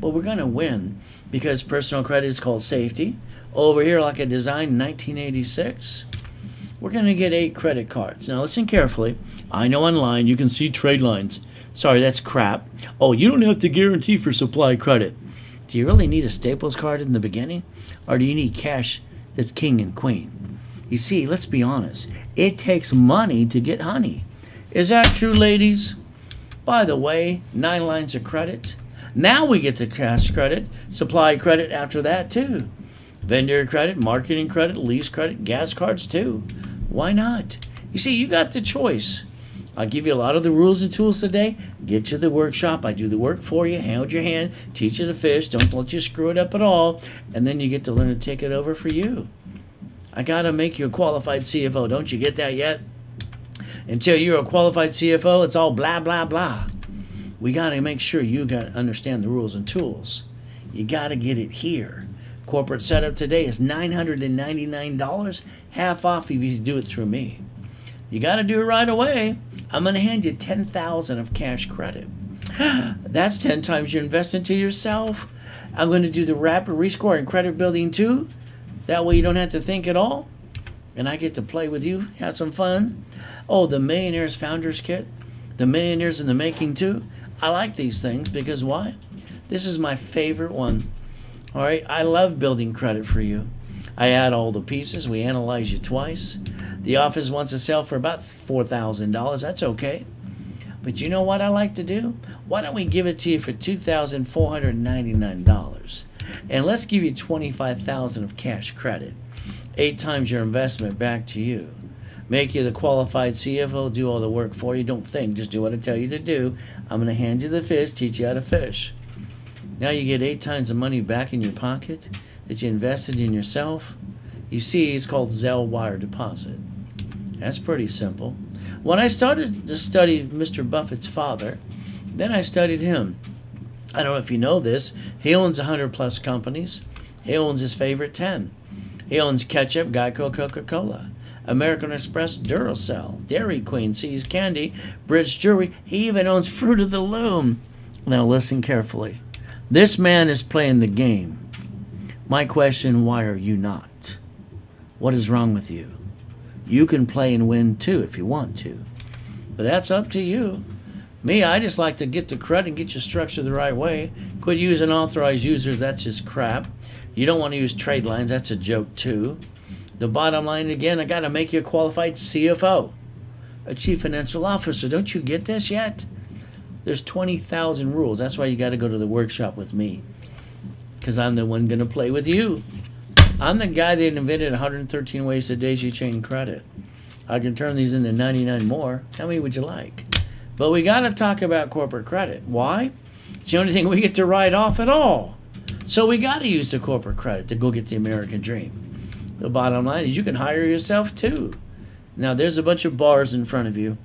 but we're going to win because personal credit is called safety. Over here, like I designed in 1986, we're going to get 8 credit cards. Now listen carefully. I know online you can see trade lines. Sorry, that's crap. Oh, you don't have to guarantee for supply credit. Do you really need a Staples card in the beginning? Or do you need cash that's king and queen? You see, let's be honest. It takes money to get honey. Is that true, ladies? By the way, 9 lines of credit. Now we get the cash credit, supply credit after that too. Vendor credit, marketing credit, lease credit, gas cards too. Why not? You see, you got the choice. I'll give you a lot of the rules and tools today. Get you the workshop. I do the work for you, hold your hand, teach you to fish, don't let you screw it up at all, and then you get to learn to take it over for you. I got to make you a qualified CFO. Don't you get that yet? Until you're a qualified CFO, it's all blah, blah, blah. We got to make sure you got to understand the rules and tools. You got to get it here. Corporate setup today is $999, half off if you do it through me. You got to do it right away. I'm going to hand you 10,000 of cash credit. That's 10 times your investment to yourself. I'm going to do the rapid rescore and credit building too. That way you don't have to think at all. And I get to play with you, have some fun. Oh, the Millionaires Founders Kit. The Millionaires in the Making too. I like these things because why? This is my favorite one. All right, I love building credit for you. I add all the pieces. We analyze you twice. The office wants to sell for about $4,000. That's okay. But you know what I like to do? Why don't we give it to you for $2,499? And let's give you $25,000 of cash credit. 8 times your investment back to you. Make you the qualified CFO, do all the work for you. Don't think, just do what I tell you to do. I'm going to hand you the fish, teach you how to fish. Now you get 8 times the money back in your pocket that you invested in yourself. You see, it's called Zelle wire deposit. That's pretty simple. When I started to study Mr. Buffett's father, then I studied him. I don't know if you know this. He owns 100 plus companies. He owns his favorite 10. He owns Ketchup, Geico, Coca-Cola, American Express, Duracell, Dairy Queen, See's Candy, Bridge Jewelry. He even owns Fruit of the Loom. Now listen carefully. This man is playing the game. My question, why are you not? What is wrong with you? You can play and win too if you want to. But that's up to you. Me, I just like to get the credit and get you structured the right way. Quit using authorized users, that's just crap. You don't want to use trade lines, that's a joke too. The bottom line, again, I got to make you a qualified CFO, a Chief Financial Officer. Don't you get this yet? There's 20,000 rules. That's why you got to go to the workshop with me, because I'm the one going to play with you. I'm the guy that invented 113 ways to daisy chain credit. I can turn these into 99 more. How many would you like? But we got to talk about corporate credit. Why? It's the only thing we get to write off at all. So we got to use the corporate credit to go get the American dream. The bottom line is you can hire yourself too. Now there's a bunch of bars in front of you.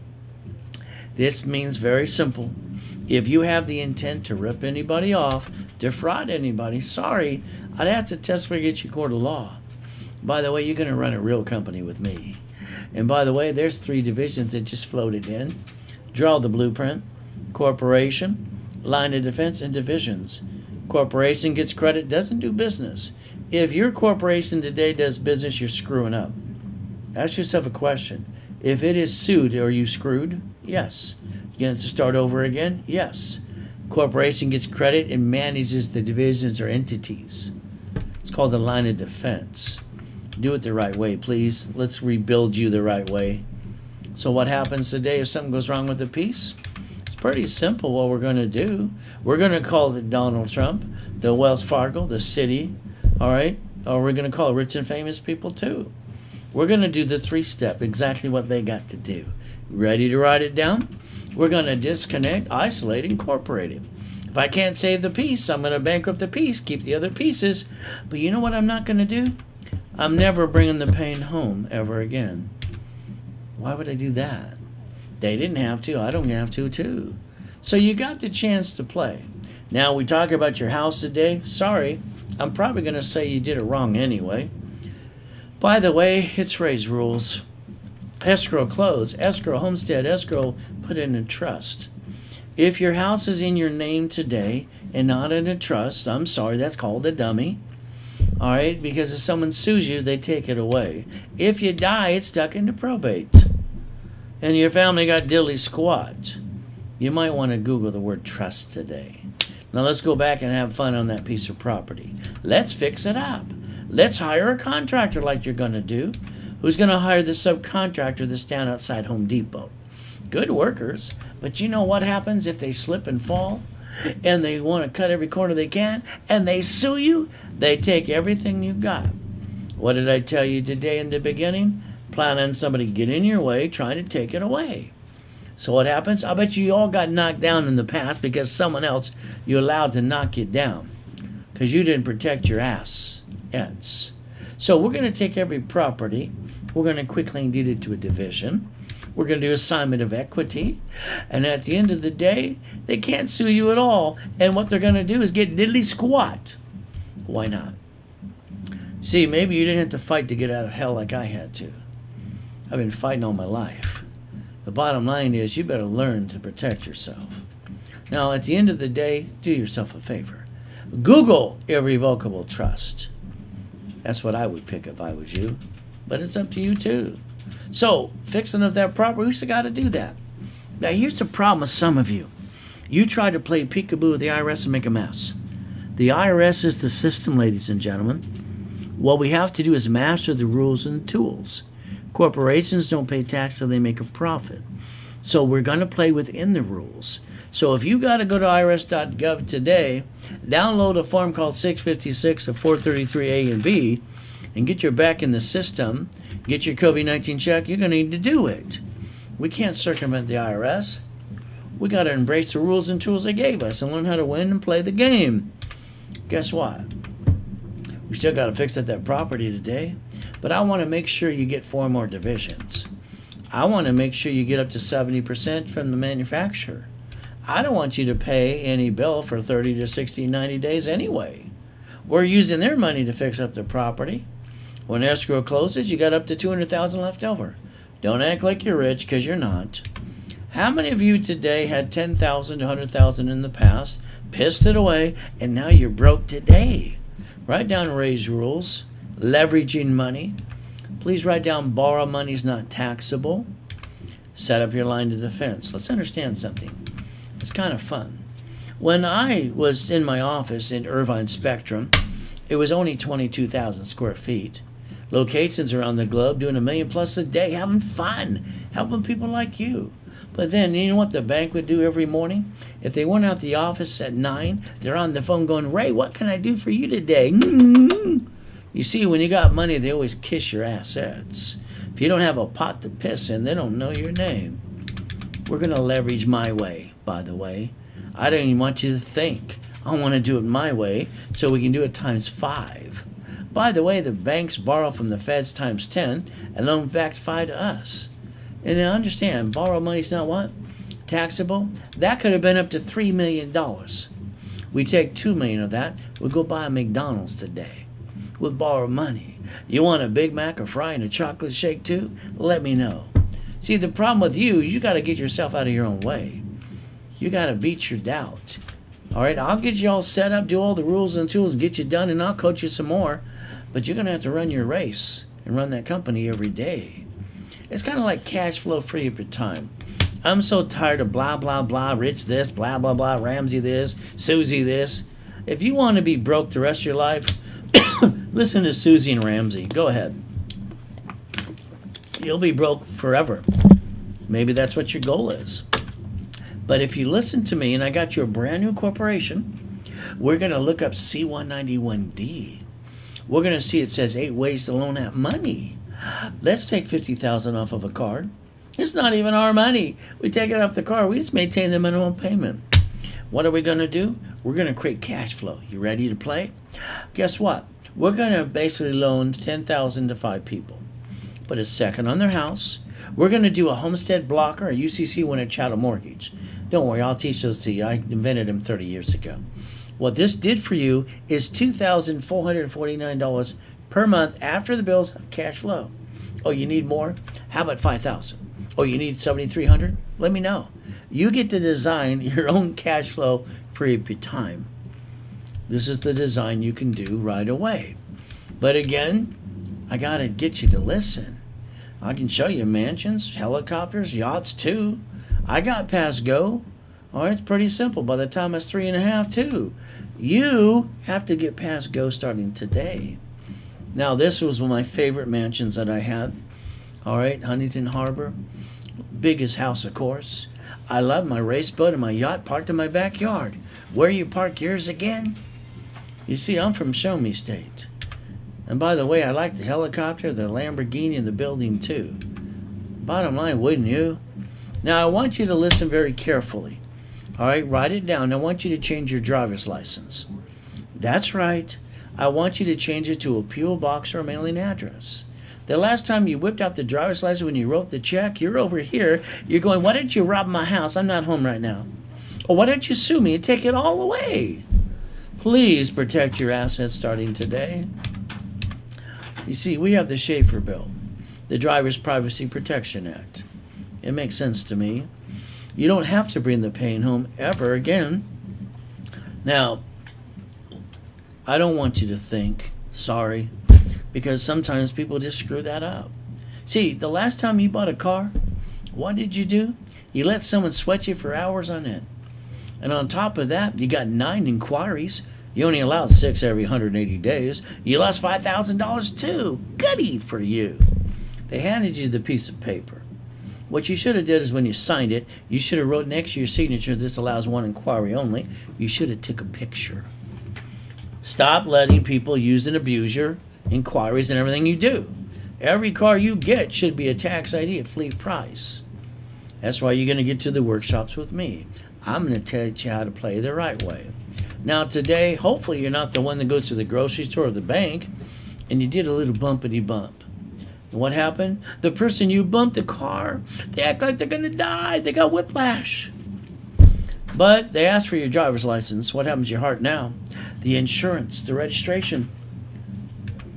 This means very simple. If you have the intent to rip anybody off, defraud anybody, sorry, I'd have to testify against you court of law. By the way, you're going to run a real company with me. And by the way, there's 3 divisions that just floated in. Draw the blueprint. Corporation, line of defense, and divisions. Corporation gets credit, doesn't do business. If your corporation today does business, you're screwing up. Ask yourself a question. If it is sued, are you screwed? Yes. You going to start over again? Yes. Corporation gets credit and manages the divisions or entities. It's called the line of defense. Do it the right way, please. Let's rebuild you the right way. So what happens today if something goes wrong with the piece? It's pretty simple what we're going to do. We're going to call it Donald Trump, the Wells Fargo, the city, all right? Or we're going to call it rich and famous people too. We're going to do the 3-step, exactly what they got to do. Ready to write it down? We're going to disconnect, isolate, incorporate it. If I can't save the piece, I'm going to bankrupt the piece, keep the other pieces. But you know what I'm not going to do? I'm never bringing the pain home ever again. Why would I do that? They didn't have to. I don't have to too. So you got the chance to play. Now we talk about your house today. Sorry, I'm probably going to say you did it wrong anyway. By the way, it's Ray's rules. Escrow close, escrow homestead, escrow put in a trust. If your house is in your name today and not in a trust, I'm sorry, that's called a dummy. All right, because if someone sues you, they take it away. If you die, it's stuck into probate. And your family got diddly squat. You might want to Google the word trust today. Now let's go back and have fun on that piece of property. Let's fix it up. Let's hire a contractor like you're going to do. Who's going to hire the subcontractor that's down outside Home Depot? Good workers, but you know what happens if they slip and fall and they want to cut every corner they can and they sue you? They take everything you got. What did I tell you today in the beginning? Plan on somebody getting in your way, trying to take it away. So what happens? I bet you all got knocked down in the past because someone else you allowed to knock you down because you didn't protect your ass. So we're going to take every property. We're going to quickly deed it to a division. We're going to do assignment of equity. And at the end of the day, they can't sue you at all. And what they're going to do is get diddly squat. Why not? See, maybe you didn't have to fight to get out of hell like I had to. I've been fighting all my life. The bottom line is you better learn to protect yourself. Now, at the end of the day, do yourself a favor. Google irrevocable trust. That's what I would pick if I was you. But it's up to you too. So, fixing of that property, we still got to do that. Now, here's the problem with some of you. You try to play peekaboo with the IRS and make a mess. The IRS is the system, ladies and gentlemen. What we have to do is master the rules and tools. Corporations don't pay tax till they make a profit. So we're going to play within the rules. So if you got to go to irs.gov today, download a form called 656 of 433A and B, and get your back in the system, get your COVID-19 check, you're going to need to do it. We can't circumvent the IRS. We got to embrace the rules and tools they gave us and learn how to win and play the game. Guess what? We still got to fix up that property today, but I want to make sure you get 4 more divisions. I want to make sure you get up to 70% from the manufacturer. I don't want you to pay any bill for 30 to 60, 90 days anyway. We're using their money to fix up the property. When escrow closes, you got up to $200,000 left over. Don't act like you're rich, because you're not. How many of you today had $10,000 to $100,000 in the past, pissed it away, and now you're broke today? Write down raise rules, leveraging money. Please write down borrow money is not taxable. Set up your line of defense. Let's understand something. It's kind of fun. When I was in my office in Irvine Spectrum, it was only 22,000 square feet. Locations around the globe, doing $1 million plus a day, having fun, helping people like you. But then, you know what the bank would do every morning? If they weren't out the office at 9, they're on the phone going, Ray, what can I do for you today? You see, when you got money, they always kiss your assets. If you don't have a pot to piss in, they don't know your name. We're going to leverage my way, by the way. I don't even want you to think. I want to do it my way so we can do it times 5. By the way, the banks borrow from the feds times 10 and loan back 5 to us. And now understand, borrow money's not what? Taxable? That could have been up to $3 million. We take $2 million of that, we'll go buy a McDonald's today. We'll borrow money. You want a Big Mac, a fry, and a chocolate shake too? Let me know. See, the problem with you is you got to get yourself out of your own way. You got to beat your doubt. All right, I'll get you all set up, do all the rules and tools, and get you done, and I'll coach you some more. But you're going to have to run your race and run that company every day. It's kind of like cash flow free of your time. I'm so tired of blah, blah, blah, Rich this, blah, blah, blah, Ramsey this, Susie this. If you want to be broke the rest of your life, listen to Susie and Ramsey. Go ahead. You'll be broke forever. Maybe that's what your goal is. But if you listen to me, and I got you a brand new corporation, we're going to look up C-191D. We're going to see it says 8 ways to loan out money. Let's take $50,000 off of a card. It's not even our money. We take it off the card. We just maintain the minimum payment. What are we going to do? We're going to create cash flow. You ready to play? Guess what? We're going to basically loan $10,000 to 5 people. Put a second on their house. We're going to do a homestead blocker, a UCC when a chattel mortgage. Don't worry, I'll teach those to you. I invented them 30 years ago. What this did for you is $2,449 per month after the bills of cash flow. Oh, you need more? How about $5,000? Oh, you need $7,300? Let me know. You get to design your own cash flow free of your time. This is the design you can do right away. But again, I got to get you to listen. I can show you mansions, helicopters, yachts too. I got past go. All right, it's pretty simple. By the time it's 3.5 too. You have to get past go starting today. Now, this was one of my favorite mansions that I had. All right, Huntington Harbor. Biggest house, of course. I love my race boat and my yacht parked in my backyard. Where you park yours again? You see, I'm from Show Me State. And by the way, I like the helicopter, the Lamborghini, and the building too. Bottom line, wouldn't you? Now, I want you to listen very carefully. All right, write it down. I want you to change your driver's license. That's right. I want you to change it to a P.O. box or a mailing address. The last time you whipped out the driver's license when you wrote the check, you're over here. You're going, why didn't you rob my house? I'm not home right now. Or why don't you sue me and take it all away? Please protect your assets starting today. You see, we have the Schaefer Bill, the Driver's Privacy Protection Act. It makes sense to me. You don't have to bring the pain home ever again. Now, I don't want you to think, sorry, because sometimes people just screw that up. See, the last time you bought a car, what did you do? You let someone sweat you for hours on end. And on top of that, you got 9 inquiries. You only allowed 6 every 180 days. You lost $5,000 too. Goody for you. They handed you the piece of paper. What you should have did is when you signed it, you should have wrote next to your signature, this allows 1 inquiry only. You should have took a picture. Stop letting people use and abuse your inquiries and everything you do. Every car you get should be a tax ID at fleet price. That's why you're going to get to the workshops with me. I'm going to teach you how to play the right way. Now today, hopefully you're not the one that goes to the grocery store or the bank and you did a little bumpity bump. And what happened? The person you bumped the car, they act like they're going to die. They got whiplash. But they asked for your driver's license. What happens to your heart now? The insurance, the registration.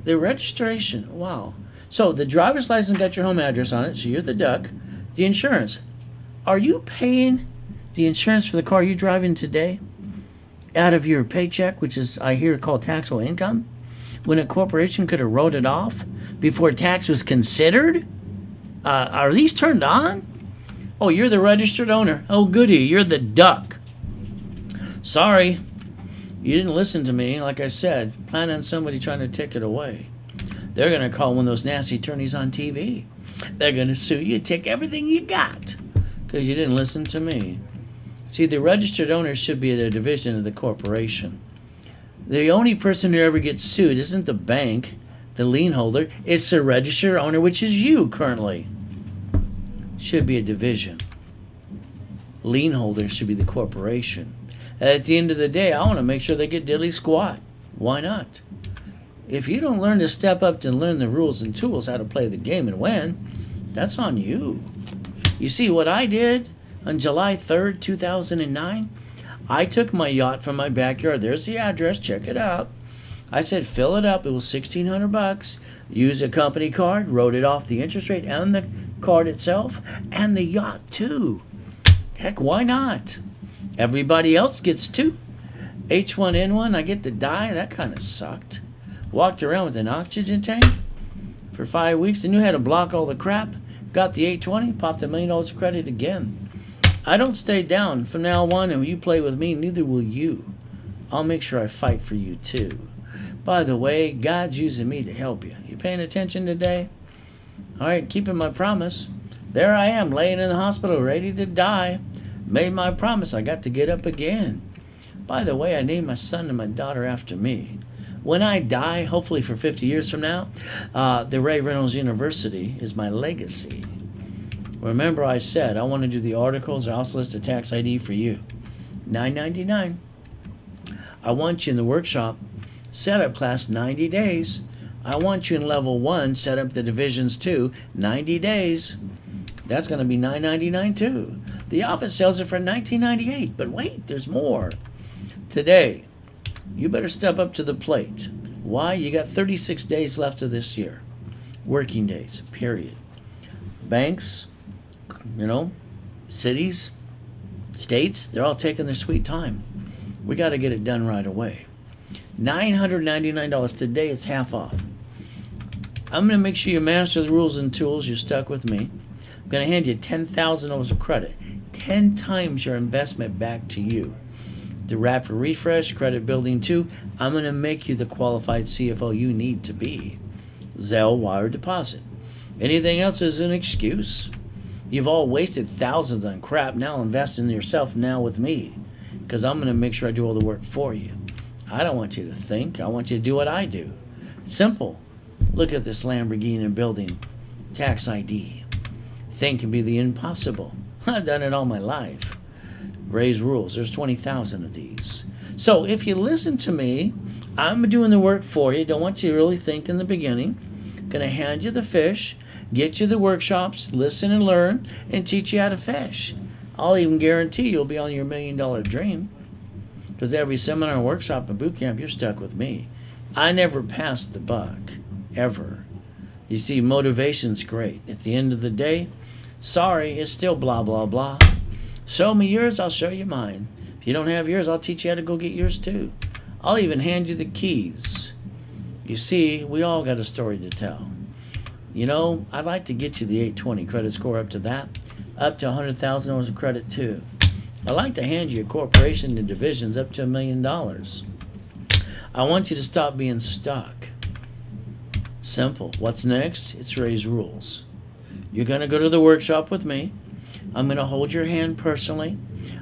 The registration, wow. So the driver's license got your home address on it, so you're the duck. The insurance. Are you paying the insurance for the car you're driving today out of your paycheck, which is, I hear, called taxable income, when a corporation could have wrote it off before tax was considered? Are these turned on? Oh, you're the registered owner. Oh, goody, you're the duck. Sorry, you didn't listen to me. Like I said, plan on somebody trying to take it away. They're going to call one of those nasty attorneys on TV. They're going to sue you, take everything you got, because you didn't listen to me. See, the registered owner should be the division of the corporation. The only person who ever gets sued isn't the bank, the lien holder. It's the registered owner, which is you currently. Should be a division. Lien holder should be the corporation. At the end of the day, I want to make sure they get diddly squat. Why not? If you don't learn to step up and learn the rules and tools how to play the game and win, that's on you. You see what I did on July 3rd, 2009? I took my yacht from my backyard. There's the address. Check it out. I said, fill it up. It was $1,600. Use a company card. Wrote it off, the interest rate and the card itself and the yacht too. Heck, why not? Everybody else gets 2. H1N1, I get to die. That kind of sucked. Walked around with an oxygen tank for 5 weeks and knew how to block all the crap. Got the 820, popped $1 million credit again. I don't stay down from now on, and when you play with me, neither will you. I'll make sure I fight for you too. By the way, God's using me to help you. You paying attention today? All right, keeping my promise. There I am, laying in the hospital, ready to die. Made my promise. I got to get up again. By the way, I named my son and my daughter after me. When I die, hopefully for 50 years from now, the Reynolds University is my legacy. Remember I said I want to do the articles. I also list a tax ID for you. $9.99. I want you in the workshop setup class 90 days. I want you in level 1, set up the divisions 2, 90 days. That's going to be $9.99 too. The office sells it for $19.98. But wait, there's more. Today, you better step up to the plate. Why? You got 36 days left of this year. Working days, period. Banks, cities, states, they're all taking their sweet time. We got to get it done right away. $999 today, it's half off. I'm going to make sure you master the rules and tools. You're stuck with me. I'm going to hand you $10,000 of credit. 10 times your investment back to you. The rapid refresh, credit building 2, I'm going to make you the qualified CFO you need to be. Zelle, wire, deposit. Anything else is an excuse. You've all wasted thousands on crap. Now invest in yourself now with me, because I'm going to make sure I do all the work for you. I don't want you to think. I want you to do what I do. Simple. Look at this Lamborghini building. Tax ID. Think can be the impossible. I've done it all my life. Raise rules. There's 20,000 of these. So if you listen to me, I'm doing the work for you. Don't want you to really think in the beginning. Going to hand you the fish, get you the workshops, listen and learn, and teach you how to fish. I'll even guarantee you'll be on your $1 million dream. Because every seminar, workshop, and boot camp, you're stuck with me. I never passed the buck, ever. You see, motivation's great. At the end of the day, Sorry, it's still blah, blah, blah. Show me yours, I'll show you mine. If you don't have yours, I'll teach you how to go get yours too. I'll even hand you the keys. You see, we all got a story to tell. You know, I'd like to get you the 820 credit score up to that, up to $100,000 of credit too. I'd like to hand you a corporation and divisions up to $1 million. I want you to stop being stuck. Simple. What's next? It's raise rules. You're going to go to the workshop with me. I'm going to hold your hand personally.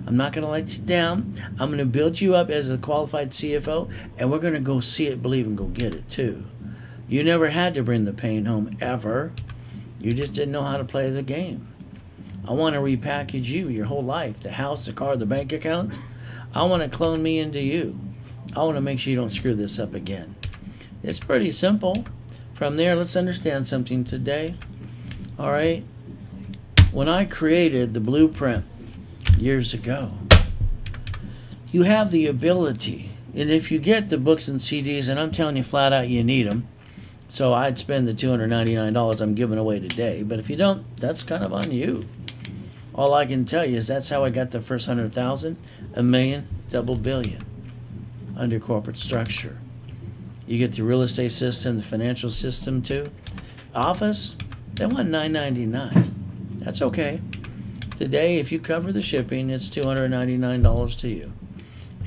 I'm not going to let you down. I'm going to build you up as a qualified CFO, and we're going to go see it, believe, and go get it too. You never had to bring the pain home, ever. You just didn't know how to play the game. I want to repackage you, your whole life, the house, the car, the bank account. I want to clone me into you. I want to make sure you don't screw this up again. It's pretty simple. From there, let's understand something today. All right? When I created the blueprint years ago, you have the ability, and if you get the books and CDs, and I'm telling you flat out you need them, so I'd spend the $299 I'm giving away today, but if you don't, that's kind of on you. All I can tell you is that's how I got the first 100,000, $1 million, double billion under corporate structure. You get the real estate system, the financial system too. Office, they want $999. That's okay. Today, if you cover the shipping, it's $299 to you.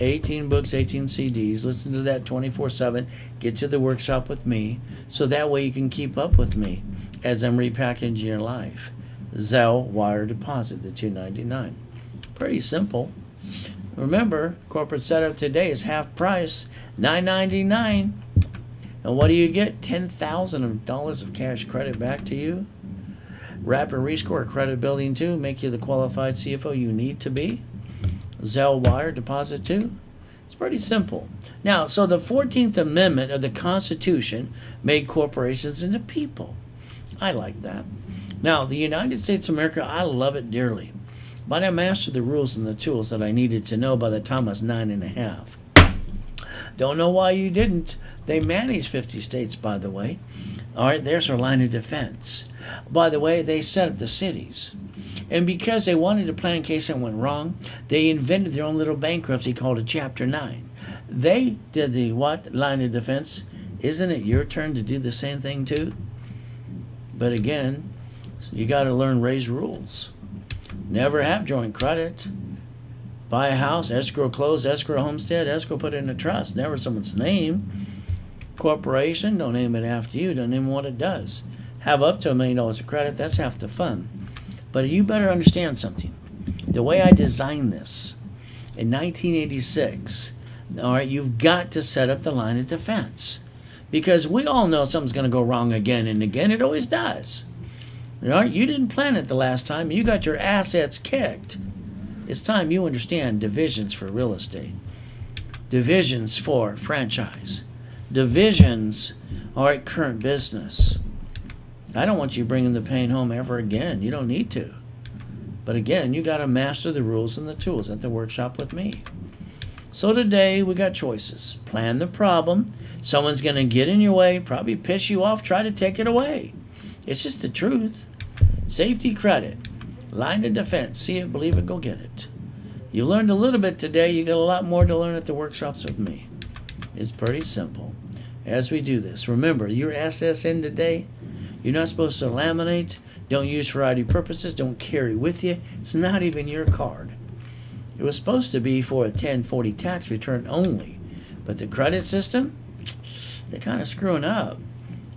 18 books, 18 CDs. Listen to that 24/7. Get to the workshop with me, so that way you can keep up with me as I'm repackaging your life. Zelle, wire, deposit, the $299. Pretty simple. Remember, corporate setup today is half price, $999. And what do you get? $10,000 of cash credit back to you. Rapid rescore credit building too, make you the qualified CFO you need to be. Zelle, wire, deposit too. It's pretty simple. Now, so the 14th Amendment of the Constitution made corporations into people. I like that. Now, the United States of America, I love it dearly. But I mastered the rules and the tools that I needed to know by the time I was 9.5. Don't know why you didn't. They manage 50 states, by the way. All right, there's our line of defense. By the way, they set up the cities. And because they wanted to plan in case it went wrong, they invented their own little bankruptcy called a Chapter 9. They did the what? Line of defense. Isn't it your turn to do the same thing too? But again, you got to learn raise rules. Never have joint credit. Buy a house, escrow close, escrow homestead, escrow put in a trust. Never someone's name. Corporation, don't name it after you. Don't name what it does. Have up to $1 million of credit. That's half the fun. But you better understand something. The way I designed this in 1986, all right, you've got to set up the line of defense. Because we all know something's going to go wrong again and again. It always does. All right, you didn't plan it the last time. You got your assets kicked. It's time you understand divisions for real estate. Divisions for franchise. Divisions, all right, current business. I don't want you bringing the pain home ever again. You don't need to. But again, you got to master the rules and the tools at the workshop with me. So today we got choices. Plan the problem. Someone's going to get in your way, probably piss you off, try to take it away. It's just the truth. Safety credit. Line of defense. See it, believe it, go get it. You learned a little bit today. You got a lot more to learn at the workshops with me. It's pretty simple. As we do this, remember, your SSN today, you're not supposed to laminate. Don't use for ID purposes. Don't carry with you. It's not even your card. It was supposed to be for a 1040 tax return only. But the credit system, they're kind of screwing up.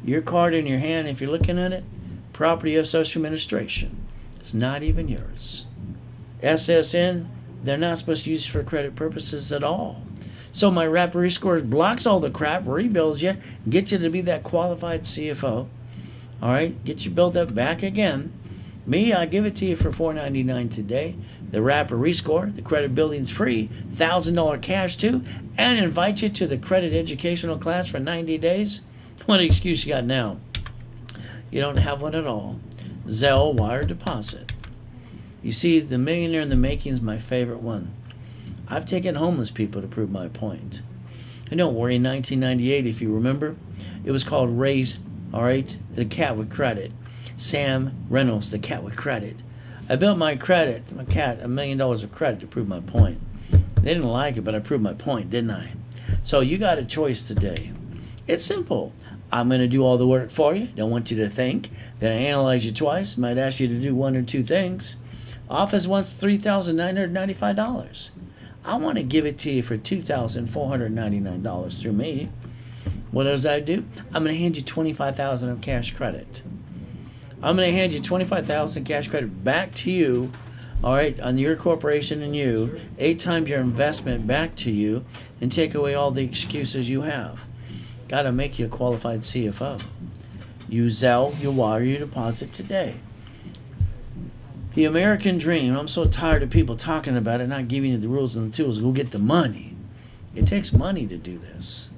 Your card in your hand, if you're looking at it, property of Social Administration. It's not even yours. SSN, they're not supposed to use for credit purposes at all. So my rapid rescore blocks all the crap, rebuilds you, gets you to be that qualified CFO. All right, get you built up back again. Me, I give it to you for $499 today. The rapid rescore, the credit building's free, $1,000 cash too, and invite you to the credit educational class for 90 days. What excuse you got now? You don't have one at all. Zelle, wire, deposit. You see, the millionaire in the making is my favorite one. I've taken homeless people to prove my point. And don't worry, in 1998, if you remember, it was called Raise, all right, the cat with credit. Sam Reynolds, the cat with credit. I built my cat $1 million of credit to prove my point. They didn't like it, but I proved my point, didn't I? So you got a choice today. It's simple. I'm going to do all the work for you. Don't want you to think that I analyze you twice. Might ask you to do one or two things. Office wants $3,995. I want to give it to you for $2,499 through me. What does that do? I'm going to hand you $25,000 of cash credit. I'm going to hand you $25,000 cash credit back to you, all right, on your corporation and you, 8 times your investment back to you, and take away all the excuses you have. Got to make you a qualified CFO. You Zelle, you wire, you deposit today. The American dream, I'm so tired of people talking about it, not giving you the rules and the tools. Go get the money. It takes money to do this.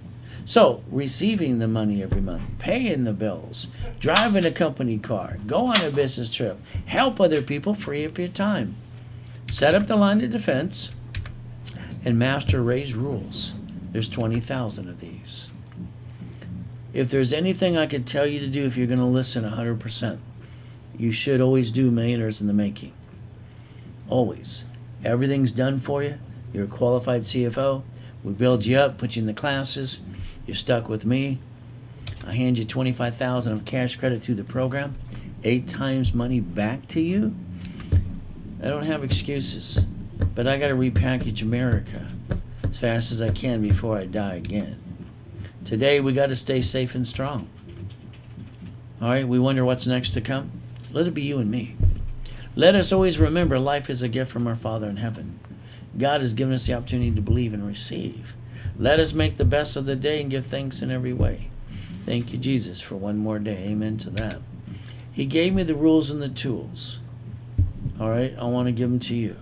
So, receiving the money every month, paying the bills, driving a company car, go on a business trip, help other people, free up your time. Set up the line of defense and master Ray's rules. There's 20,000 of these. If there's anything I could tell you to do if you're going to listen 100%, you should always do Millionaires in the Making. Always. Everything's done for you. You're a qualified CFO. We build you up, put you in the classes. You're stuck with me. I hand you $25,000 of cash credit through the program. 8 times money back to you. I don't have excuses, but I got to repackage America as fast as I can before I die again. Today we got to stay safe and strong. All right, we wonder what's next to come. Let it be you and me. Let us always remember life is a gift from our Father in heaven. God has given us the opportunity to believe and receive. Let us make the best of the day and give thanks in every way. Thank you, Jesus, for one more day. Amen to that. He gave me the rules and the tools. All right, I want to give them to you.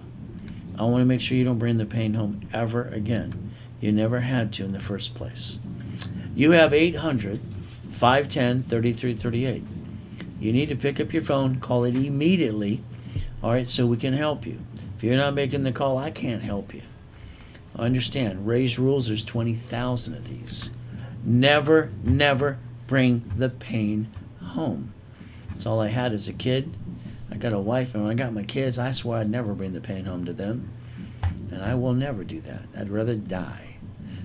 I want to make sure you don't bring the pain home ever again. You never had to in the first place. You have 800-510-3338. You need to pick up your phone, call it immediately, all right, so we can help you. If you're not making the call, I can't help you. Understand, Ray's rules, there's 20,000 of these. Never, never bring the pain home. That's all I had as a kid. I got a wife, and when I got my kids, I swore I'd never bring the pain home to them. And I will never do that. I'd rather die.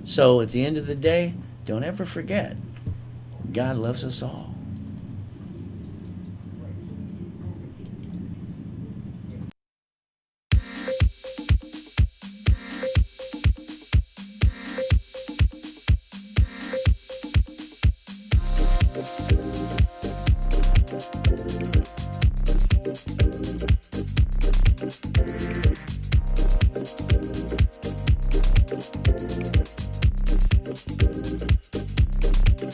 So at the end of the day, don't ever forget, God loves us all.